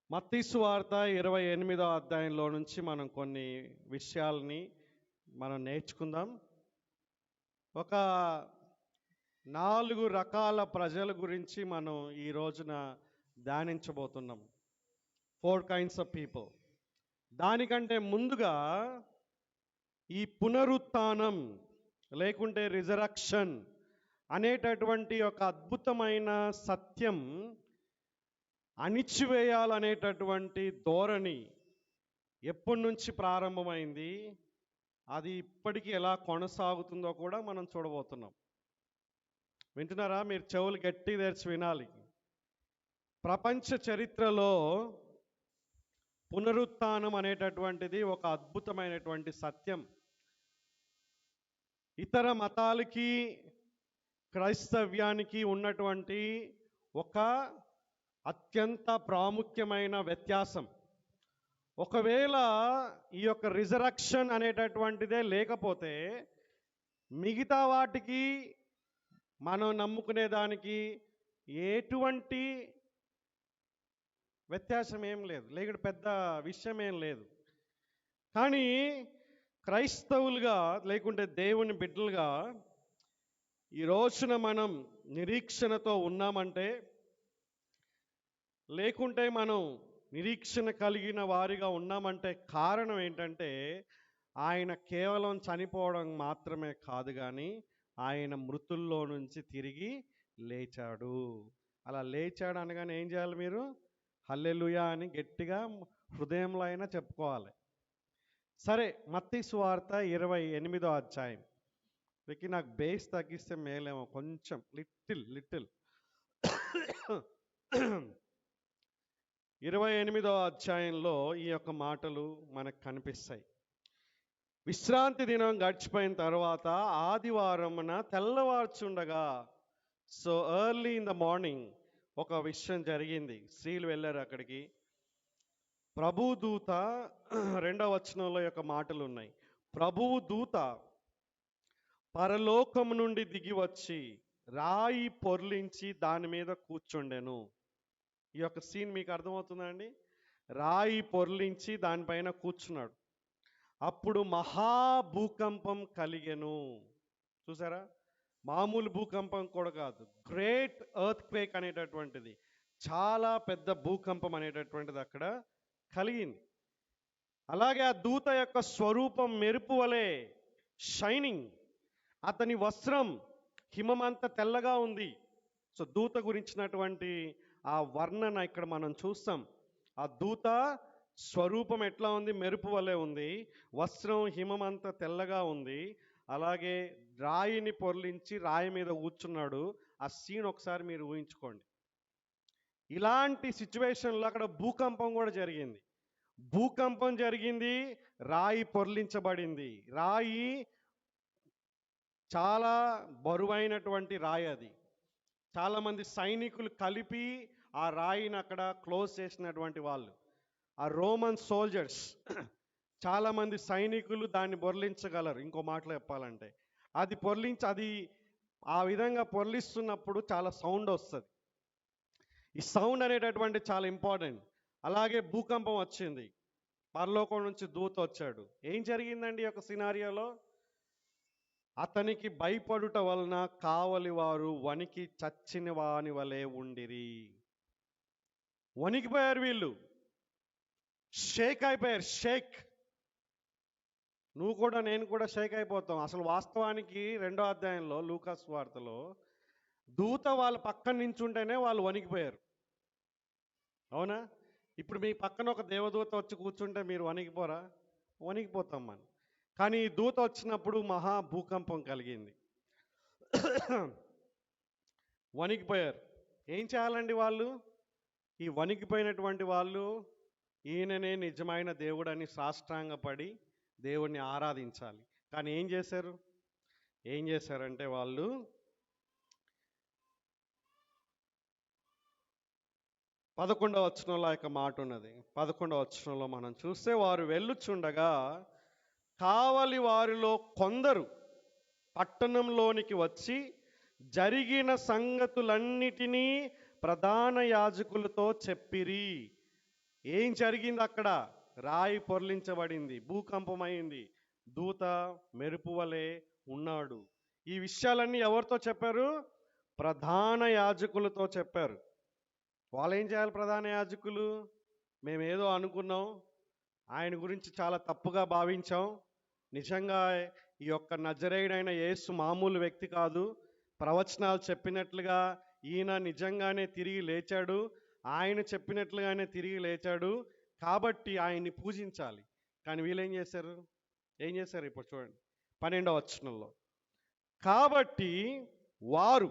మత్తయి సువార్త 28వ అధ్యాయంలో నుంచి మనం కొన్ని విషయాల్ని మనం నేర్చుకుందాం. ఒక 4 రకాల ప్రజల గురించి మనం ఈ రోజున ధ్యానించబోతున్నాం. 4 kinds of people. దానికంటే ముందుగా ఈ పునరుత్థానం లేకుంటే రిజరక్షన్ అనేటటువంటి ఒక అద్భుతమైన సత్యం అణిచివేయాలనేటటువంటి ధోరణి ఎప్పటి నుంచి ప్రారంభమైంది, అది ఇప్పటికీ ఎలా కొనసాగుతుందో కూడా మనం చూడబోతున్నాం. వింటున్నారా? మీరు చెవులు గట్టి తెరిచి వినాలి. ప్రపంచ చరిత్రలో పునరుత్థానం అనేటటువంటిది ఒక అద్భుతమైనటువంటి సత్యం. ఇతర మతాలకి క్రైస్తవ్యానికి ఉన్నటువంటి ఒక అత్యంత ప్రాముఖ్యమైన వ్యత్యాసం. ఒకవేళ ఈ యొక్క రిజరక్షన్ అనేటటువంటిదే లేకపోతే మిగతా వాటికి మనం నమ్ముకునే దానికి ఎటువంటి వ్యత్యాసం ఏం లేదు, లేకుంటే పెద్ద విషయం ఏం లేదు. కానీ క్రైస్తవులుగా లేకుంటే దేవుని బిడ్డలుగా ఈ రోజున మనం నిరీక్షణతో ఉన్నామంటే, లేకుంటే మనం నిరీక్షణ కలిగిన వారిగా ఉన్నామంటే కారణం ఏంటంటే, ఆయన కేవలం చనిపోవడం మాత్రమే కాదు, కానీ ఆయన మృతుల్లో నుంచి తిరిగి లేచాడు. అలా లేచాడు అనగానే ఏం చేయాలి? మీరు హల్లెలూయా అని గట్టిగా హృదయంలో అయినా చెప్పుకోవాలి. సరే, మత్తయి సువార్త 28వ అధ్యాయం. వీరికి నాకు బేస్ తగ్గిస్తే మేలేమో, కొంచెం లిటిల్ 28వ అధ్యాయంలో ఈ యొక్క మాటలు మనకు కనిపిస్తాయి. విశ్రాంతి దినం గడిచిపోయిన తర్వాత ఆదివారమున తెల్లవార్చుండగా, so early in the morning ఒక విషయం జరిగింది. స్త్రీలు వెళ్ళారు అక్కడికి. ప్రభువు దూత 2వ వచనంలో యొక్క మాటలు ఉన్నాయి. ప్రభువు దూత పరలోకము నుండి దిగి వచ్చి రాయి పొర్లించి దాని మీద కూర్చుండెను. ఈ యొక్క సీన్ మీకు అర్థమవుతుందా అండి? రాయి పొర్లించి దానిపైన కూర్చున్నాడు. అప్పుడు మహాభూకంపం కలిగెను. చూసారా? మామూలు భూకంపం కూడా కాదు, గ్రేట్ ఎర్త్ క్వేక్ అనేటటువంటిది, చాలా పెద్ద భూకంపం అనేటటువంటిది అక్కడ కలిగింది. అలాగే ఆ దూత యొక్క స్వరూపం మెరుపు వలె షైనింగ్. అతని వస్త్రం హిమమంత తెల్లగా ఉంది. సో దూత గురించినటువంటి ఆ వర్ణన ఇక్కడ మనం చూస్తాం. ఆ దూత స్వరూపం ఎట్లా ఉంది? మెరుపు వలె ఉంది. వస్త్రం హిమమంత తెల్లగా ఉంది. అలాగే రాయిని పొర్లించి రాయి మీద కూర్చున్నాడు. ఆ సీన్ ఒకసారి మీరు ఊహించుకోండి. ఇలాంటి సిచ్యువేషన్లో అక్కడ భూకంపం కూడా జరిగింది. భూకంపం జరిగింది, రాయి పొర్లించబడింది. రాయి చాలా బరువైనటువంటి రాయి. అది చాలామంది సైనికులు కలిపి ఆ రాయిని అక్కడ క్లోజ్ చేసినటువంటి వాళ్ళు, ఆ రోమన్ సోల్జర్స్, చాలామంది సైనికులు దాన్ని పొర్లించగలరు. ఇంకో మాటలో చెప్పాలంటే అది ఆ విధంగా పొర్లిస్తున్నప్పుడు చాలా సౌండ్ వస్తుంది. ఈ సౌండ్ అనేటటువంటి చాలా ఇంపార్టెంట్. అలాగే భూకంపం వచ్చింది, పరలోకం నుంచి దూత వచ్చాడు. ఏం జరిగిందండి ఈ యొక్క సినారియోలో? అతనికి భయపడుట వలన కావలి వారు వణికి చచ్చిన వాని వలె ఉండిరి. వణికిపోయారు వీళ్ళు, షేక్ అయిపోయారు. షేక్. నువ్వు కూడా నేను కూడా షేక్ అయిపోతాం. అసలు వాస్తవానికి 2వ అధ్యాయంలో లూకాసు వార్తలో దూత వాళ్ళ పక్కన నించుంటేనే వాళ్ళు వణికిపోయారు. అవునా? ఇప్పుడు మీ పక్కన ఒక దేవదూత వచ్చి కూర్చుంటే మీరు వణికిపోరా? వణికిపోతాం మనం. కానీ ఈ దూత వచ్చినప్పుడు మహా భూకంపం కలిగింది. వణికిపోయారు. ఏం చేయాలండి వాళ్ళు? ఈ వణికిపోయినటువంటి వాళ్ళు ఈయననే నిజమైన దేవుడని సాష్టాంగపడి దేవుణ్ణి ఆరాధించాలి. కానీ ఏం చేశారంటే వాళ్ళు 11వ వచనంలో యొక్క మాట ఉన్నది. 11వ వచనంలో మనం చూస్తే, వారు వెళ్ళుచుండగా కావలి వారిలో కొందరు పట్టణంలోనికి వచ్చి జరిగిన సంగతులన్నిటినీ ప్రధాన యాజకులతో చెప్పిరి. ఏం జరిగింది అక్కడ? రాయి పొర్లించబడింది, భూకంపమైంది, దూత మెరుపు వలె ఉన్నాడు. ఈ విషయాలన్నీ ఎవరితో చెప్పారు? ప్రధాన యాజకులతో చెప్పారు. వాళ్ళు ఏం చేయాలి? ప్రధాన యాజకులు, మేమేదో అనుకున్నాం, ఆయన గురించి చాలా తప్పుగా భావించాం, నిజంగా ఈ యొక్క నజరేయుడైన యేసు మామూలు వ్యక్తి కాదు, ప్రవచనాలు చెప్పినట్లుగా ఈయన నిజంగానే తిరిగి లేచాడు, ఆయన చెప్పినట్లుగానే తిరిగి లేచాడు, కాబట్టి ఆయన్ని పూజించాలి. కానీ వీళ్ళు ఏం చేశారు? ఇప్పుడు చూడండి 12వ వచనంలో. కాబట్టి వారు,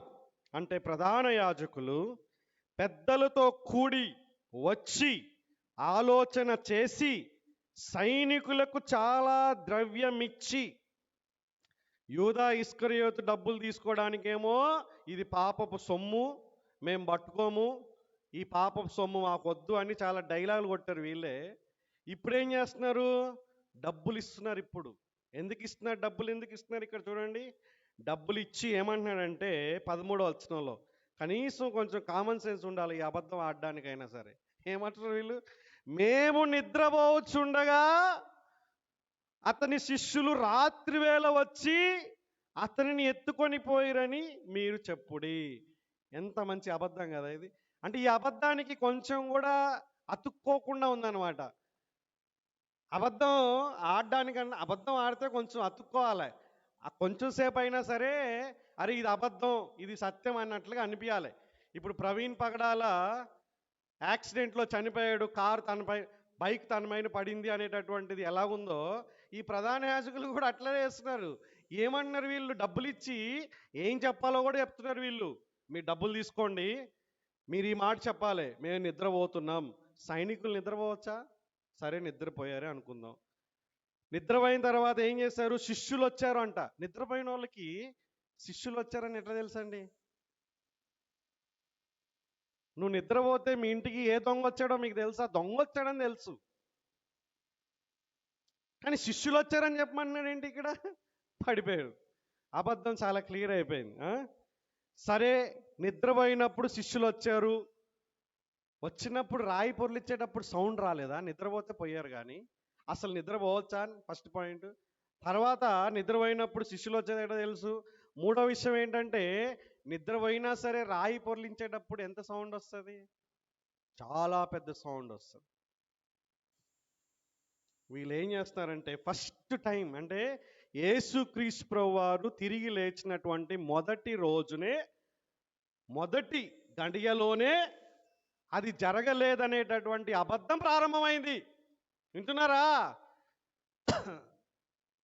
అంటే ప్రధాన యాజకులు, పెద్దలతో కూడి వచ్చి ఆలోచన చేసి సైనికులకు చాలా ద్రవ్యమిచ్చి, యూదా ఇస్కరియోతు డబ్బులు తీసుకోవడానికేమో ఇది పాపపు సొమ్ము, మేము పట్టుకోము, ఈ పాపపు సొమ్ము మాకొద్దు అని చాలా డైలాగులు కొట్టారు వీళ్ళే. ఇప్పుడు ఏం చేస్తున్నారు? డబ్బులు ఇస్తున్నారు. ఇప్పుడు ఎందుకు ఇస్తున్నారు? డబ్బులు ఎందుకు ఇస్తున్నారు? ఇక్కడ చూడండి, డబ్బులు ఇచ్చి ఏమంటున్నాడంటే 13వ వచనంలో, కనీసం కొంచెం కామన్ సెన్స్ ఉండాలి ఈ అబద్ధం ఆడడానికైనా సరే. ఏమంటారు వీళ్ళు? మేము నిద్రపోవచ్చుండగా అతని శిష్యులు రాత్రి వేళ వచ్చి అతనిని ఎత్తుకొని పోయిరని మీరు చెప్పుడి. ఎంత మంచి అబద్ధం కదా ఇది. అంటే ఈ అబద్ధానికి కొంచెం కూడా అతుక్కోకుండా ఉందన్నమాట. అబద్ధం ఆడడానికన్నా, అబద్ధం ఆడితే కొంచెం అతుక్కోవాలి, ఆ కొంచెం సేపు అయినా సరే అరే ఇది అబద్ధం ఇది సత్యం అన్నట్లుగా అనిపించాలి. ఇప్పుడు ప్రవీణ్ పగడాల యాక్సిడెంట్లో చనిపోయాడు, కారు తనపై, బైక్ తన పైన పడింది అనేటటువంటిది ఎలాగుందో, ఈ ప్రధాన యాజకులు కూడా అట్లనే చేస్తున్నారు. ఏమన్నారు వీళ్ళు? డబ్బులు ఇచ్చి ఏం చెప్పాలో కూడా చెప్తున్నారు వీళ్ళు. మీరు డబ్బులు తీసుకోండి, మీరు ఈ మాట చెప్పాలి, మేము నిద్రపోతున్నాం. సైనికులు నిద్రపోవచ్చా? సరే నిద్రపోయారే అనుకుందాం. నిద్రపోయిన తర్వాత ఏం చేశారు? శిష్యులు వచ్చారు అంట. నిద్రపోయిన వాళ్ళకి శిష్యులు వచ్చారని ఎట్లా తెలుసండి? నువ్వు నిద్రపోతే మీ ఇంటికి ఏ దొంగ వచ్చాడో మీకు తెలుసా? దొంగ వచ్చాడని తెలుసు, కానీ శిష్యులు వచ్చారని చెప్పమన్నాడు ఏంటి ఇక్కడ? పడిపోయాడు. అబద్ధం చాలా క్లియర్ అయిపోయింది. సరే, నిద్రపోయినప్పుడు శిష్యులు వచ్చారు, వచ్చినప్పుడు రాయి పొర్లిచ్చేటప్పుడు సౌండ్ రాలేదా? నిద్రపోతే పోయారు కానీ అసలు నిద్రపోవచ్చా అని ఫస్ట్ పాయింట్. తర్వాత నిద్రపోయినప్పుడు శిష్యులు వచ్చేదేటో తెలుసు. మూడో విషయం ఏంటంటే, నిద్రపోయినా సరే రాయి పొర్లించేటప్పుడు ఎంత సౌండ్ వస్తుంది? చాలా పెద్ద సౌండ్ వస్తుంది. వీళ్ళు ఏం చేస్తారంటే, ఫస్ట్ టైం అంటే యేసుక్రీస్తు ప్రభువారు తిరిగి లేచినటువంటి మొదటి రోజునే, మొదటి గడియలోనే అది జరగలేదనేటటువంటి అబద్ధం ప్రారంభమైంది. వింటున్నారా?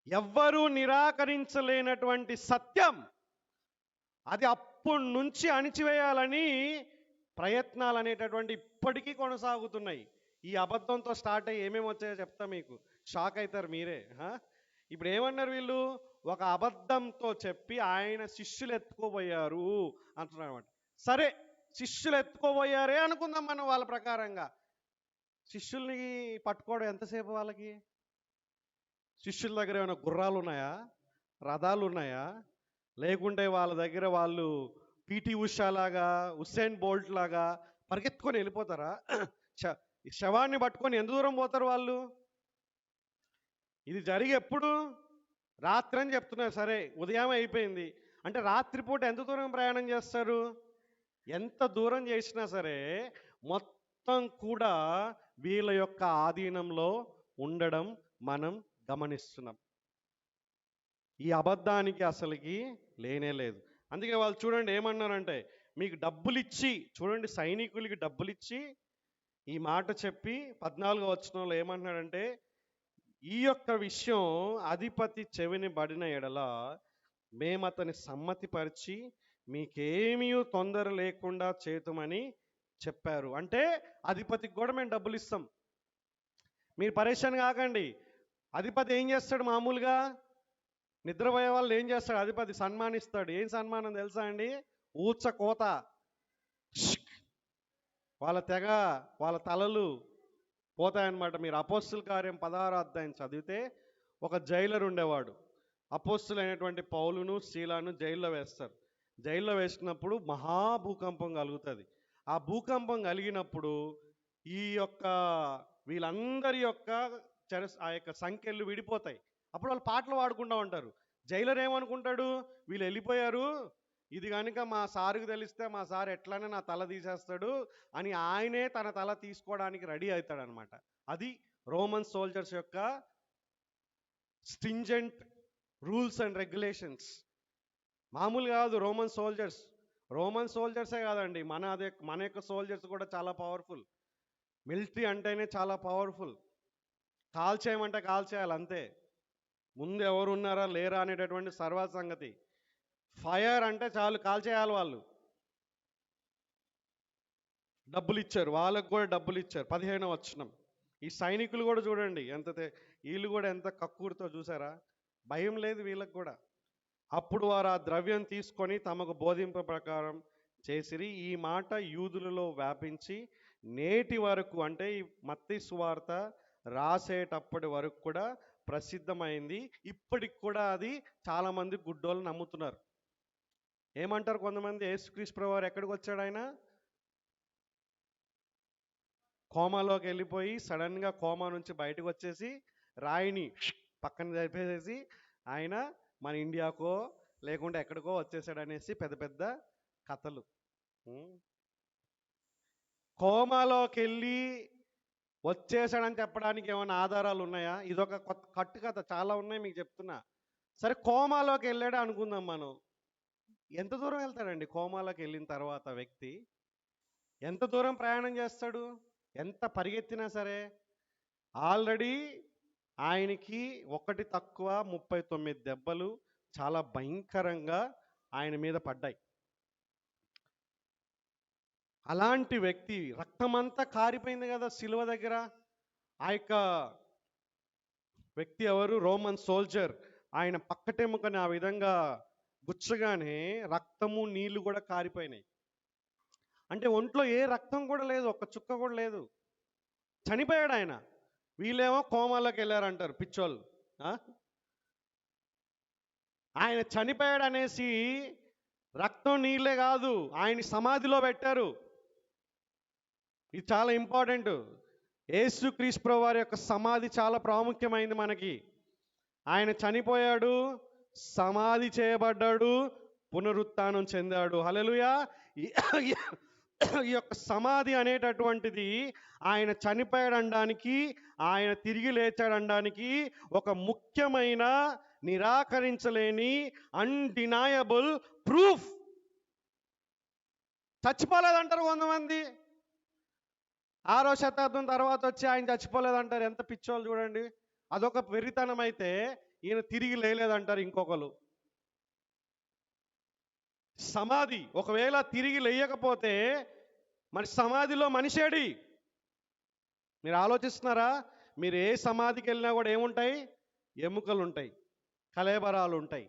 ఎవ్వరూ నిరాకరించలేనటువంటి సత్యం అది అప్పటి నుంచి అణిచివేయాలని ప్రయత్నాలు అనేటటువంటి ఇప్పటికీ కొనసాగుతున్నాయి. ఈ అబద్ధంతో స్టార్ట్ అయ్యి ఏమేమి వచ్చాయో చెప్తా మీకు, షాక్ అవుతారు మీరే. ఇప్పుడు ఏమన్నారు వీళ్ళు? ఒక అబద్ధంతో చెప్పి ఆయన శిష్యులు ఎత్తుకోబోయారు అంటున్నారు అనమాట. సరే, శిష్యులు ఎత్తుకోబోయారే అనుకుందాం మనం. వాళ్ళ ప్రకారంగా శిష్యుల్ని పట్టుకోవడం ఎంతసేపు వాళ్ళకి? శిష్యుల దగ్గర ఏమైనా గుర్రాలు ఉన్నాయా? రథాలు ఉన్నాయా? లేకుంటే వాళ్ళ దగ్గర వాళ్ళు పీటీ ఉషా లాగా, ఉసేన్ బోల్ట్ లాగా పరిగెత్తుకొని వెళ్ళిపోతారా? శవాన్ని పట్టుకొని ఎంత దూరం పోతారు వాళ్ళు? ఇది జరిగి ఎప్పుడు? రాత్రి అని చెప్తున్నారు. సరే, ఉదయం అయిపోయింది అంటే రాత్రిపూట ఎంత దూరం ప్రయాణం చేస్తారు? ఎంత దూరం చేసినా సరే మొత్తం కూడా వీళ్ళ యొక్క ఆధీనంలో ఉండడం మనం గమనిస్తున్నాం. ఈ అబద్ధానికి అసలుకి లేనే లేదు. అందుకే వాళ్ళు చూడండి ఏమన్నారంటే, మీకు డబ్బులు ఇచ్చి, చూడండి సైనికులకి డబ్బులు ఇచ్చి ఈ మాట చెప్పి 14వ వచనంలో ఏమన్నాడంటే, ఈ యొక్క విషయం అధిపతి చెవిని పడిన ఎడల మేము అతని సమ్మతిపరిచి మీకేమీ తొందర లేకుండా చేతుమని చెప్పారు. అంటే అధిపతికి కూడా మేము డబ్బులు ఇస్తాం, మీరు పరేషాన్ కాకండి. అధిపతి ఏం చేస్తాడు? మామూలుగా నిద్రపోయే వాళ్ళు ఏం చేస్తాడు? అధిపతి సన్మానిస్తాడు. ఏం సన్మానం తెలుసా అండి? ఊచ కోత, వాళ్ళ తెగ, వాళ్ళ తలలు పోతాయన్నమాట. మీరు అపోస్తుల కార్యం 16వ అధ్యాయం చదివితే ఒక జైలర్ ఉండేవాడు. అపోస్తులైనటువంటి పౌలును శీలాను జైల్లో వేస్తారు. జైల్లో వేసినప్పుడు మహాభూకంపం కలుగుతుంది. ఆ భూకంపం కలిగినప్పుడు ఈ యొక్క వీళ్ళందరి యొక్క ఆ యొక్క సంఖ్యలు విడిపోతాయి. అప్పుడు వాళ్ళు పాటలు పాడుకుంటూ ఉంటారు. జైలర్ ఏమనుకుంటాడు, వీళ్ళు వెళ్ళిపోయారు, ఇది కనుక మా సారుకు తెలిస్తే మా సార్ ఎట్లనే నా తల తీసేస్తాడు అని ఆయనే తన తల తీసుకోవడానికి రెడీ అవుతాడనమాట. అది రోమన్ సోల్జర్స్ యొక్క స్ట్రింజెంట్ రూల్స్ అండ్ రెగ్యులేషన్స్. మామూలు కాదు రోమన్ సోల్జర్సే కాదండి, మన యొక్క సోల్జర్స్ కూడా చాలా పవర్ఫుల్. మిలిటరీ అంటేనే చాలా పవర్ఫుల్. కాల్ చేయమంటే కాల్ చేయాలి అంతే, ముందు ఎవరు ఉన్నారా లేరా అనేటటువంటి సర్వసంగతి. ఫైర్ అంటే చాలు కాల్ చేయాలి. వాళ్ళు డబ్బులు ఇచ్చారు, వాళ్ళకు కూడా డబ్బులు ఇచ్చారు. 15వ వచనం. ఈ సైనికులు కూడా చూడండి వీళ్ళు కూడా ఎంత కక్కుర్తో చూసారా, భయం లేదు వీళ్ళకు కూడా. అప్పుడు వారు ఆ ద్రవ్యం తీసుకొని తమకు బోధింప ప్రకారం చేసిరి. ఈ మాట యూదులలో వ్యాపించి నేటి వరకు, అంటే ఈ మత్తయి సువార్త రాసేటప్పటి వరకు కూడా ప్రసిద్ధమైంది. ఇప్పటికి కూడా అది చాలామంది గుడ్డోళ్ళు నమ్ముతున్నారు. ఏమంటారు కొంతమంది, యేసుక్రీస్తు ప్రభువారు ఎక్కడికి వచ్చాడు, ఆయన కోమాలోకి వెళ్ళిపోయి సడన్గా కోమా నుంచి బయటకు వచ్చేసి రాయిని పక్కన జరిపేసేసి ఆయన మన ఇండియాకో లేకుంటే ఎక్కడికో వచ్చేసాడు అనేసి పెద్ద పెద్ద కథలు. కోమాలోకి వెళ్ళి వచ్చేసాడని చెప్పడానికి ఏమైనా ఆధారాలు ఉన్నాయా? ఇదొక కట్టు కథ, చాలా ఉన్నాయి మీకు చెప్తున్నా. సరే కోమాలోకి వెళ్ళాడే అనుకుందాం మనం. ఎంత దూరం వెళ్తాడండి కోమాలోకి వెళ్ళిన తర్వాత వ్యక్తి? ఎంత దూరం ప్రయాణం చేస్తాడు? ఎంత పరిగెత్తినా సరే ఆల్రెడీ ఆయనకి ఒకటి తక్కువ 39 దెబ్బలు చాలా భయంకరంగా ఆయన మీద పడ్డాయి. అలాంటి వ్యక్తి రక్తమంతా కారిపోయింది కదా శిలువ దగ్గర. ఆ యొక్క వ్యక్తి ఎవరు? Roman soldier. ఆయన పక్కటెముకని ఆ విధంగా గుచ్చగానే రక్తము నీళ్లు కూడా కారిపోయినాయి. అంటే ఒంట్లో ఏ రక్తం కూడా లేదు, ఒక్క చుక్క కూడా లేదు. చనిపోయాడు ఆయన. వీళ్ళేమో కోమాలోకి వెళ్ళారంటారు పిచ్చోళ్ళు. ఆయన చనిపోయాడు అనేసి రక్తం నీళ్ళే కాదు, ఆయన సమాధిలో పెట్టారు. ఇది చాలా ఇంపార్టెంట్. యేసుక్రీస్తు ప్రభువు వారి యొక్క సమాధి చాలా ప్రాముఖ్యమైంది మనకి. ఆయన చనిపోయాడు, సమాధి చేయబడ్డాడు, పునరుత్థానం చెందాడు. హల్లెలూయా. ఈ యొక్క సమాధి అనేటటువంటిది ఆయన చనిపోయాడనడానికి, ఆయన తిరిగి లేచాడనడానికి ఒక ముఖ్యమైన నిరాకరించలేని అన్డినయబుల్ ప్రూఫ్. చచ్చిపోలేదంటారు కొంతమంది. 6వ శతాబ్దం తర్వాత వచ్చి ఆయన చచ్చిపోలేదంటారు. ఎంత పిచ్చోళ్ళు చూడండి. అదొక వెర్రితనం అయితే ఈయన తిరిగి లేలేదంటారు ఇంకొకరు. సమాధి ఒకవేళ తిరిగి లేయకపోతే మరి సమాధిలో మనిషేడి? మీరు ఆలోచిస్తున్నారా? మీరు ఏ సమాధికి వెళ్ళినా కూడా ఏముంటాయి? ఎముకలు ఉంటాయి, కళేబరాలు ఉంటాయి,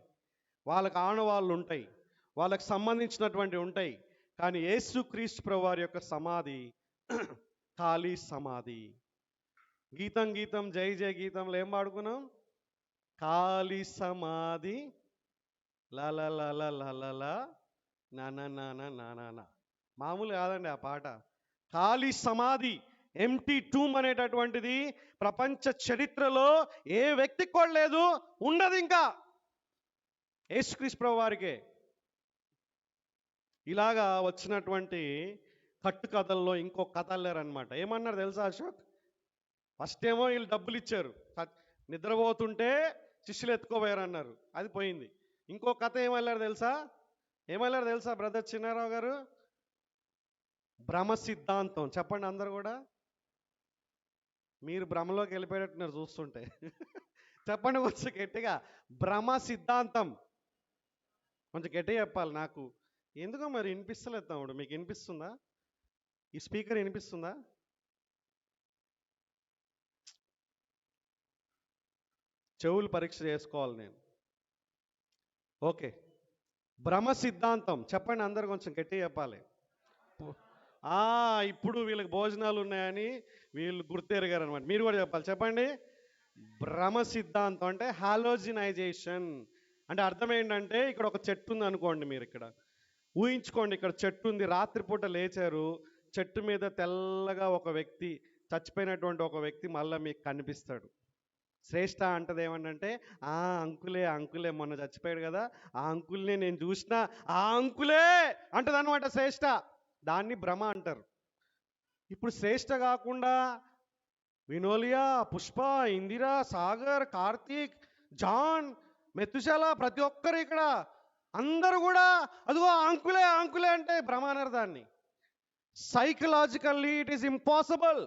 వాళ్ళకి ఆనవాళ్ళు ఉంటాయి, వాళ్ళకి సంబంధించినటువంటి ఉంటాయి. కానీ యేసుక్రీస్తు ప్రభువు వారి యొక్క సమాధి ఖాళీ సమాధి. గీతం గీతం జై జై గీతంలో ఏం పాడుకున్నాం? ఖాళీ సమాధి లలలలలలల నా. మామూలు కాదండి ఆ పాట. ఖాళీ సమాధి, ఎంటీ టూమ్ అనేటటువంటిది ప్రపంచ చరిత్రలో ఏ వ్యక్తికి కూడా లేదు, ఉండదు ఇంకా. యేసుక్రీస్తు ప్రభువు వారికే. ఇలాగా వచ్చినటువంటి కట్టుకథల్లో ఇంకో కథ అల్లారనమాట. ఏమన్నారు తెలుసా అశోక్? ఫస్ట్ ఏమో వీళ్ళు డబ్బులు ఇచ్చారు, నిద్రపోతుంటే శిష్యులు ఎత్తుకోపోయారు అన్నారు, అది పోయింది. ఇంకో కథ ఏమల్లారు తెలుసా బ్రదర్ చిన్నారావు గారు? భ్రమ సిద్ధాంతం. చెప్పండి అందరు కూడా. మీరు భ్రమలోకి వెళ్ళిపోయేటట్టున్నారు చూస్తుంటే. చెప్పండి కొంచెం గట్టిగా. భ్రమ సిద్ధాంతం. కొంచెం గట్టిగా చెప్పాలి. నాకు ఎందుకో మరి వినిపిస్తలేదు తమ్ముడు. మీకు వినిపిస్తుందా? ఈ స్పీకర్ వినిపిస్తుందా? చెవులు పరీక్ష చేసుకోవాలి నేను. ఓకే. భ్రమ సిద్ధాంతం చెప్పండి అందరు, కొంచెం గట్టిగా చెప్పాలి. ఇప్పుడు వీళ్ళకి భోజనాలు ఉన్నాయని వీళ్ళు గుర్తెరిగారు అనమాట. మీరు కూడా చెప్పాలి. చెప్పండి. భ్రమ సిద్ధాంతం అంటే హాలోజినైజేషన్. అంటే అర్థం ఏంటంటే, ఇక్కడ ఒక చెట్టు ఉంది అనుకోండి, మీరు ఇక్కడ ఊహించుకోండి, ఇక్కడ చెట్టు ఉంది, రాత్రిపూట లేచారు, చెట్టు మీద తెల్లగా ఒక వ్యక్తి, చచ్చిపోయినటువంటి ఒక వ్యక్తి మళ్ళీ మీకు కనిపిస్తాడు. శ్రేష్ఠ అంటది ఏమంటే, ఆ అంకులే అంకులే మొన్న చచ్చిపోయాడు కదా, ఆ అంకుల్ని నేను చూసిన, ఆ అంకులే అంటదన్నమాట శ్రేష్ఠ. దాన్ని భ్రమ అంటారు. ఇప్పుడు శ్రేష్ఠ కాకుండా వినోలియా, పుష్ప, ఇందిరా, సాగర్, కార్తీక్, జాన్, మెతుశల, ప్రతి ఒక్కరు ఇక్కడ అందరూ కూడా అదిగో అంకులే అంకులే అంటే భ్రమ అనరు దాన్ని. Psychologically it is impossible.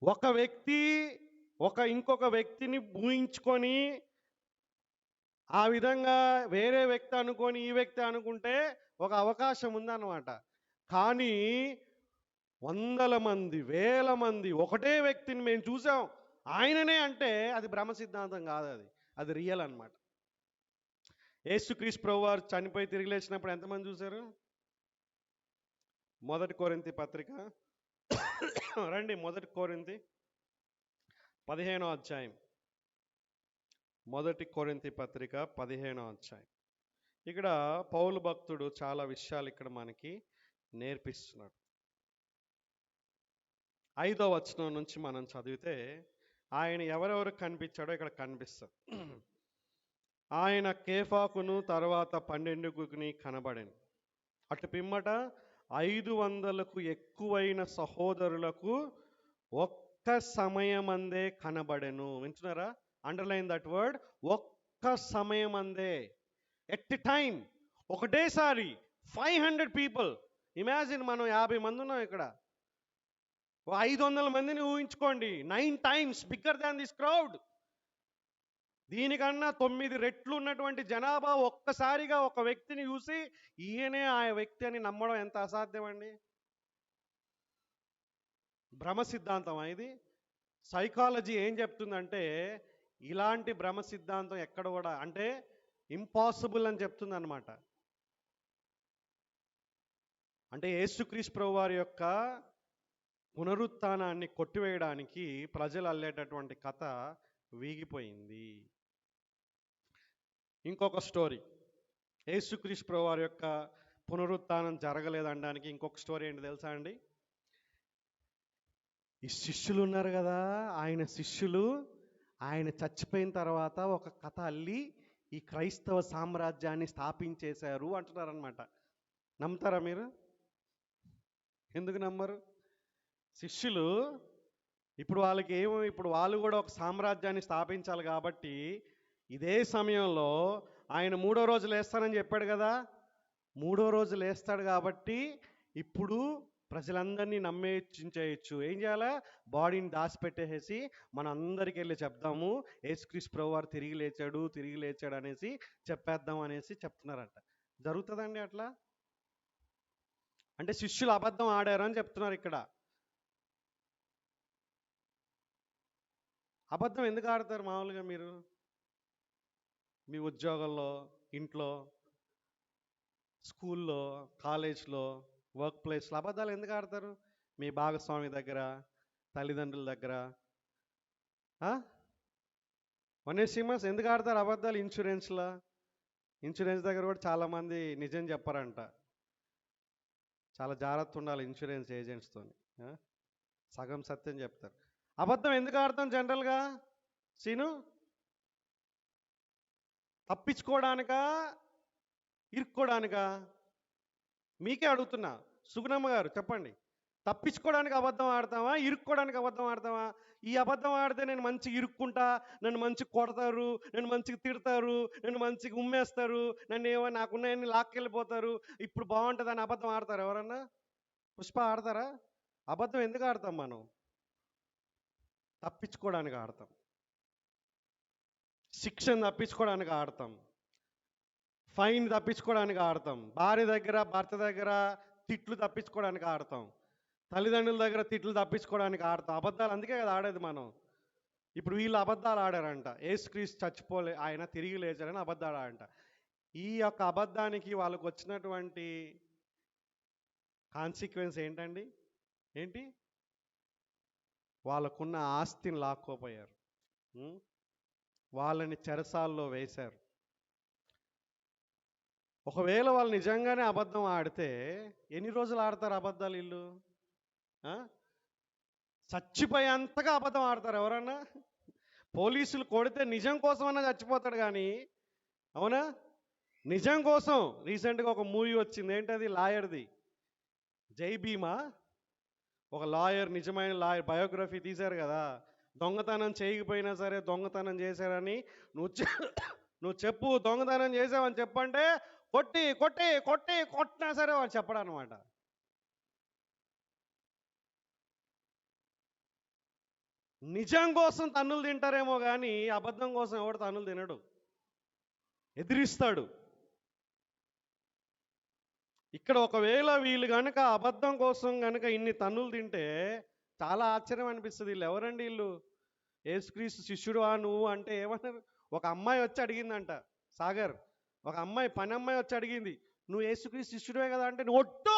ఒక వ్యక్తి ఇంకొక వ్యక్తిని ఊహించుకొని ఆ విధంగా వేరే వ్యక్తి అనుకొని ఈ వ్యక్తి అనుకుంటే ఒక అవకాశం ఉందన్నమాట. కానీ వందల మంది, వేల మంది ఒకటే వ్యక్తిని మేము చూసాం ఆయననే అంటే అది భ్రమ సిద్ధాంతం కాదు, అది రియల్ అన్నమాట. యేసుక్రీస్తు ప్రభువారు చనిపోయి తిరిగి లేచినప్పుడు ఎంతమంది చూశారు? మొదటి కొరింథీ పత్రిక రండి, మొదటి కొరింథీ 15వ అధ్యాయం. మొదటి కొరింథీ పత్రిక 15వ అధ్యాయం. ఇక్కడ పౌలు భక్తుడు చాలా విషయాలు ఇక్కడ మనకి నేర్పిస్తున్నాడు. 5వ వచనం నుంచి మనం చదివితే ఆయన ఎవరెవరికి కనిపించాడో ఇక్కడ కనిపిస్తాడు. ఆయన కేఫాకును తర్వాత 12గురికి కనబడెను. అటు పిమ్మట 500కు ఎక్కువైన సహోదరులకు ఒక్క సమయమందే కనబడెను. వింటున్నారా? అండర్లైన్ దట్ వర్డ్, ఒక్క సమయమందే. ఎట్ ఎ టైం, ఒకటేసారి 500 పీపుల్. ఇమాజిన్ మనం 50 మంది ఉన్నాం ఇక్కడ, 500 మందిని ఊహించుకోండి. 9 times bigger than this crowd. దీనికన్నా 9 రెట్లు ఉన్నటువంటి జనాభా ఒక్కసారిగా ఒక వ్యక్తిని చూసి ఈయనే ఆ వ్యక్తి అని నమ్మడం ఎంత అసాధ్యం అండి. భ్రమ సిద్ధాంతం ఇది. సైకాలజీ ఏం చెప్తుందంటే ఇలాంటి భ్రమ సిద్ధాంతం ఎక్కడ కూడా అంటే ఇంపాసిబుల్ అని చెప్తుంది అనమాట. అంటే యేసుక్రీస్తు ప్రభువారి యొక్క పునరుత్థానాన్ని కొట్టివేయడానికి ప్రజలు అల్లేటటువంటి కథ వీగిపోయింది. ఇంకొక స్టోరీ, యేసుక్రీస్తు ప్రభువారి యొక్క పునరుత్థానం జరగలేదనడానికి ఇంకొక స్టోరీ ఏంటి తెలుసా అండి? ఈ శిష్యులు ఉన్నారు కదా, ఆయన శిష్యులు ఆయన చచ్చిపోయిన తర్వాత ఒక కథ అల్లి ఈ క్రైస్తవ సామ్రాజ్యాన్ని స్థాపించేశారు అంటున్నారనమాట. నమ్ముతారా మీరు? ఎందుకు నమ్మరు? శిష్యులు ఇప్పుడు వాళ్ళు కూడా ఒక సామ్రాజ్యాన్ని స్థాపించాలి కాబట్టి ఇదే సమయంలో ఆయన 3వ రోజు లేస్తానని చెప్పాడు కదా, 3వ రోజు లేస్తాడు కాబట్టి ఇప్పుడు ప్రజలందరినీ నమ్మేయించేయచ్చు. ఏం చేయాలా? బాడీని దాచిపెట్టేసి మన అందరికి వెళ్ళి చెప్దాము, యేసుక్రీస్తు ప్రభువారు తిరిగి లేచాడు అనేసి చెప్పేద్దాం అనేసి చెప్తున్నారంట. జరుగుతుందండి అట్లా? అంటే శిష్యులు అబద్ధం ఆడారు అని చెప్తున్నారు ఇక్కడ. అబద్ధం ఎందుకు ఆడతారు మామూలుగా మీరు? మీ ఉద్యోగంలో, ఇంట్లో, స్కూల్లో, కాలేజ్లో, వర్క్ ప్లేస్లో అబద్ధాలు ఎందుకు ఆడతారు? మీ భాగస్వామి దగ్గర, తల్లిదండ్రుల దగ్గర. వన్యసీమస్ ఎందుకు ఆడతారు అబద్ధాలు? ఇన్సూరెన్స్ దగ్గర కూడా చాలామంది నిజం చెప్పారంట. చాలా జాగ్రత్త ఉండాలి ఇన్సూరెన్స్ ఏజెంట్స్తో, సగం సత్యం చెప్తారు. అబద్ధం ఎందుకు ఆడతాం జనరల్గా? సీను, తప్పించుకోవడానికా, ఇరుక్కోవడానికా? మీకే అడుగుతున్నా. సుగుణమ్మ గారు చెప్పండి, తప్పించుకోవడానికి అబద్ధం ఆడతావా, ఇరుక్కోవడానికి అబద్ధం ఆడతావా? ఈ అబద్ధం ఆడితే నేను మంచిగా ఇరుక్కుంటా, నన్ను మంచిగా కొడతారు, నన్ను మంచిగా తిడతారు, నన్ను మంచిగా ఉమ్మేస్తారు, నన్ను ఏమో నాకున్నాయని లాక్కెళ్ళిపోతారు, ఇప్పుడు బాగుంటుందని అబద్ధం ఆడతారు ఎవరన్నా? పుష్ప ఆడతారా? అబద్ధం ఎందుకు ఆడతాం మనం? తప్పించుకోవడానికి ఆడతాం, శిక్షను తప్పించుకోవడానికి ఆడతాం, ఫైన్ తప్పించుకోవడానికి ఆడతాం, భర్త దగ్గర తిట్లు తప్పించుకోవడానికి ఆడతాం, తల్లిదండ్రుల దగ్గర తిట్లు తప్పించుకోవడానికి ఆడతాం. అబద్ధాలు అందుకే కదా ఆడేది మనం. ఇప్పుడు వీళ్ళు అబద్ధాలు ఆడారంట, యేసుక్రీస్తు చచ్చిపోలే, ఆయన తిరిగి లేచారని అబద్ధాలు ఆడంట. ఈ యొక్క అబద్ధానికి వాళ్ళకు వచ్చినటువంటి కాన్సిక్వెన్స్ ఏంటండి? ఏంటి? వాళ్ళకున్న ఆస్తిని లాక్కోపోయారు, వాళ్ళని చెరసాల్లో వేశారు. ఒకవేళ వాళ్ళు నిజంగానే అబద్ధం ఆడితే ఎన్ని రోజులు ఆడతారు అబద్ధాలు వీళ్ళు? ఆ? చచ్చిపోయేంతగా అబద్ధం ఆడతారు ఎవరన్నా? పోలీసులు కొడితే నిజం కోసమన్నా చచ్చిపోతాడు కానీ, అవునా? నిజం కోసం. రీసెంట్గా ఒక మూవీ వచ్చింది, ఏంటది? లాయర్ది, జై భీమా. ఒక లాయర్, నిజమైన లాయర్ బయోగ్రఫీ తీశారు కదా. దొంగతనం చేయకపోయినా సరే దొంగతనం చేశారని నువ్వు చెప్పు, దొంగతనం చేసావని చెప్పంటే కొట్టి కొట్టి కొట్టి కొట్టినా సరే వాడు చెప్పడు అనమాట. నిజం కోసం తన్నులు తింటారేమో కానీ అబద్ధం కోసం ఎవడు తన్నులు తినడు, ఎదిరిస్తాడు. ఇక్కడ ఒకవేళ వీళ్ళు కనుక అబద్ధం కోసం కనుక ఇన్ని తన్నులు తింటే చాలా ఆశ్చర్యం అనిపిస్తుంది. వీళ్ళు ఎవరండి? వీళ్ళు యేసుక్రీస్తు శిష్యుడువా నువ్వు అంటే ఏమన్నారు? ఒక అమ్మాయి వచ్చి అడిగిందంట, సాగర్, ఒక అమ్మాయి, పని అమ్మాయి వచ్చి అడిగింది, నువ్వు యేసుక్రీస్తు శిష్యుడే కదా అంటే, నువ్వు ఒట్టు,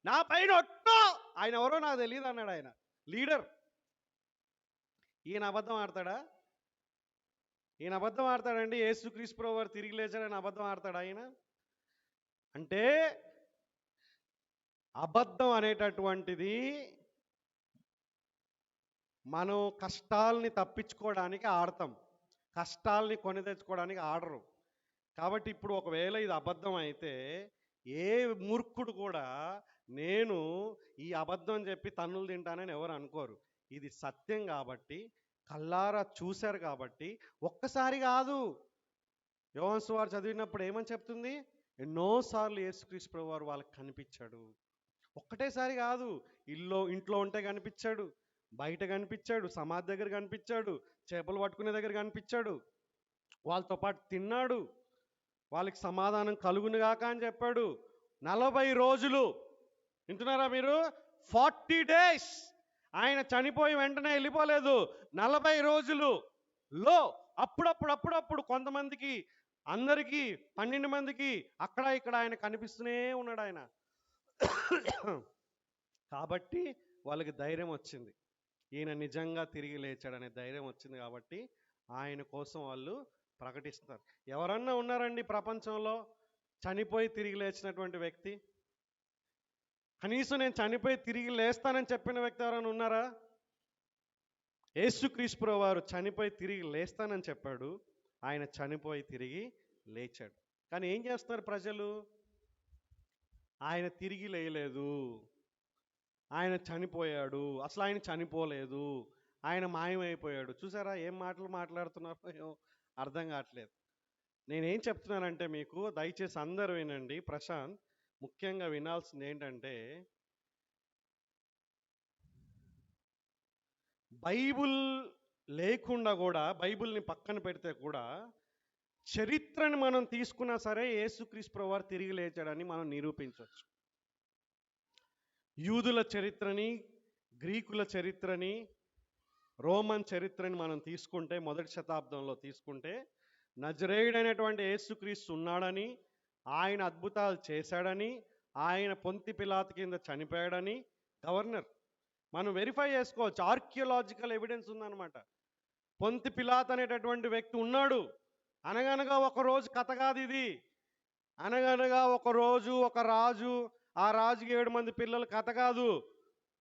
నా పైన ఒట్టు. ఆయన ఎవరో నాకు తెలియదు అన్నాడు. ఆయన లీడర్. ఈయన అబద్ధం ఆడతాడా? ఈయన అబద్ధం ఆడతాడండి? యేసుక్రీస్తు ప్రభువు వారు తిరిగి లేచాడని అబద్ధం ఆడతాడు ఆయన? అంటే అబద్ధం అనేటటువంటిది మనం కష్టాలని తప్పించుకోవడానికి ఆడతాం, కష్టాలని కొని తెచ్చుకోవడానికి ఆడరు. కాబట్టి ఇప్పుడు ఒకవేళ ఇది అబద్ధం అయితే ఏ మూర్ఖుడు కూడా నేను ఈ అబద్ధం చెప్పి తన్నులు తింటానని ఎవరు అనుకోరు. ఇది సత్యం కాబట్టి, కళ్ళారా చూశారు కాబట్టి. ఒక్కసారి కాదు, యోహాను సువార్త చదివినప్పుడు ఏమని చెప్తుంది? ఎన్నోసార్లు యేసుక్రీస్తు ప్రభువు వారు వాళ్ళకి కనిపించాడు. ఒక్కటేసారి కాదు, ఇంట్లో ఉంటే కనిపించాడు, బయట కనిపించాడు, సమాధి దగ్గర కనిపించాడు, చేపలు పట్టుకునే దగ్గర కనిపించాడు, వాళ్ళతో పాటు తిన్నాడు, వాళ్ళకి సమాధానం కలుగునుగాక అని చెప్పాడు. 40 రోజులు, వింటున్నారా మీరు? 40 days. ఆయన చనిపోయి వెంటనే వెళ్ళిపోలేదు. 40 రోజులులో అప్పుడప్పుడు కొంతమందికి, అందరికీ, 12 మందికి అక్కడ ఇక్కడ ఆయన కనిపిస్తూనే ఉన్నాడు ఆయన. కాబట్టి వాళ్ళకి ధైర్యం వచ్చింది, ఈయన నిజంగా తిరిగి లేచాడనే ధైర్యం వచ్చింది. కాబట్టి ఆయన కోసం వాళ్ళు ప్రకటిస్తారు. ఎవరన్నా ఉన్నారండి ప్రపంచంలో చనిపోయి తిరిగి లేచినటువంటి వ్యక్తి? కనీసం నేను చనిపోయి తిరిగి లేస్తానని చెప్పిన వ్యక్తి ఎవరైనా ఉన్నారా? యేసుక్రీస్తు ప్రభువు వారు చనిపోయి తిరిగి లేస్తానని చెప్పాడు, ఆయన చనిపోయి తిరిగి లేచాడు. కానీ ఏం చేస్తున్నారు ప్రజలు? ఆయన తిరిగి లేయలేదు, ఆయన చనిపోయాడు, అసలు ఆయన చనిపోలేదు, ఆయన మాయమైపోయాడు. చూసారా ఏం మాటలు మాట్లాడుతున్నారో అర్థం కావట్లేదు. నేనేం చెప్తున్నానంటే మీకు, దయచేసి అందరూ వినండి. ప్రశాంత్ ముఖ్యంగా వినాల్సింది ఏంటంటే, బైబుల్ లేకుండా కూడా, బైబుల్ని పక్కన పెడితే కూడా, చరిత్రని మనం తీసుకున్నా సరే యేసుక్రీస్తు ప్రభువు వారు తిరిగి లేచాడని మనం నిరూపించవచ్చు. యూదుల చరిత్రని, గ్రీకుల చరిత్రని, రోమన్ చరిత్రని మనం తీసుకుంటే, మొదటి శతాబ్దంలో తీసుకుంటే, నజరేయుడైనటువంటి యేసుక్రీస్తు ఉన్నాడని, ఆయన అద్భుతాలు చేశాడని, ఆయన పొంతి పిలాతు కింద చనిపోయాడని గవర్నర్ మనం వెరిఫై చేసుకోవచ్చు. ఆర్కియలాజికల్ ఎవిడెన్స్ ఉందన్నమాట. పొంతి పిలాతు అనేటటువంటి వ్యక్తి ఉన్నాడు. అనగనగా ఒక రోజు కథ కాదు ఇది. అనగనగా ఒక రోజు ఒక రాజు, ఆ రాజుకి 7 మంది పిల్లలు కథ కాదు.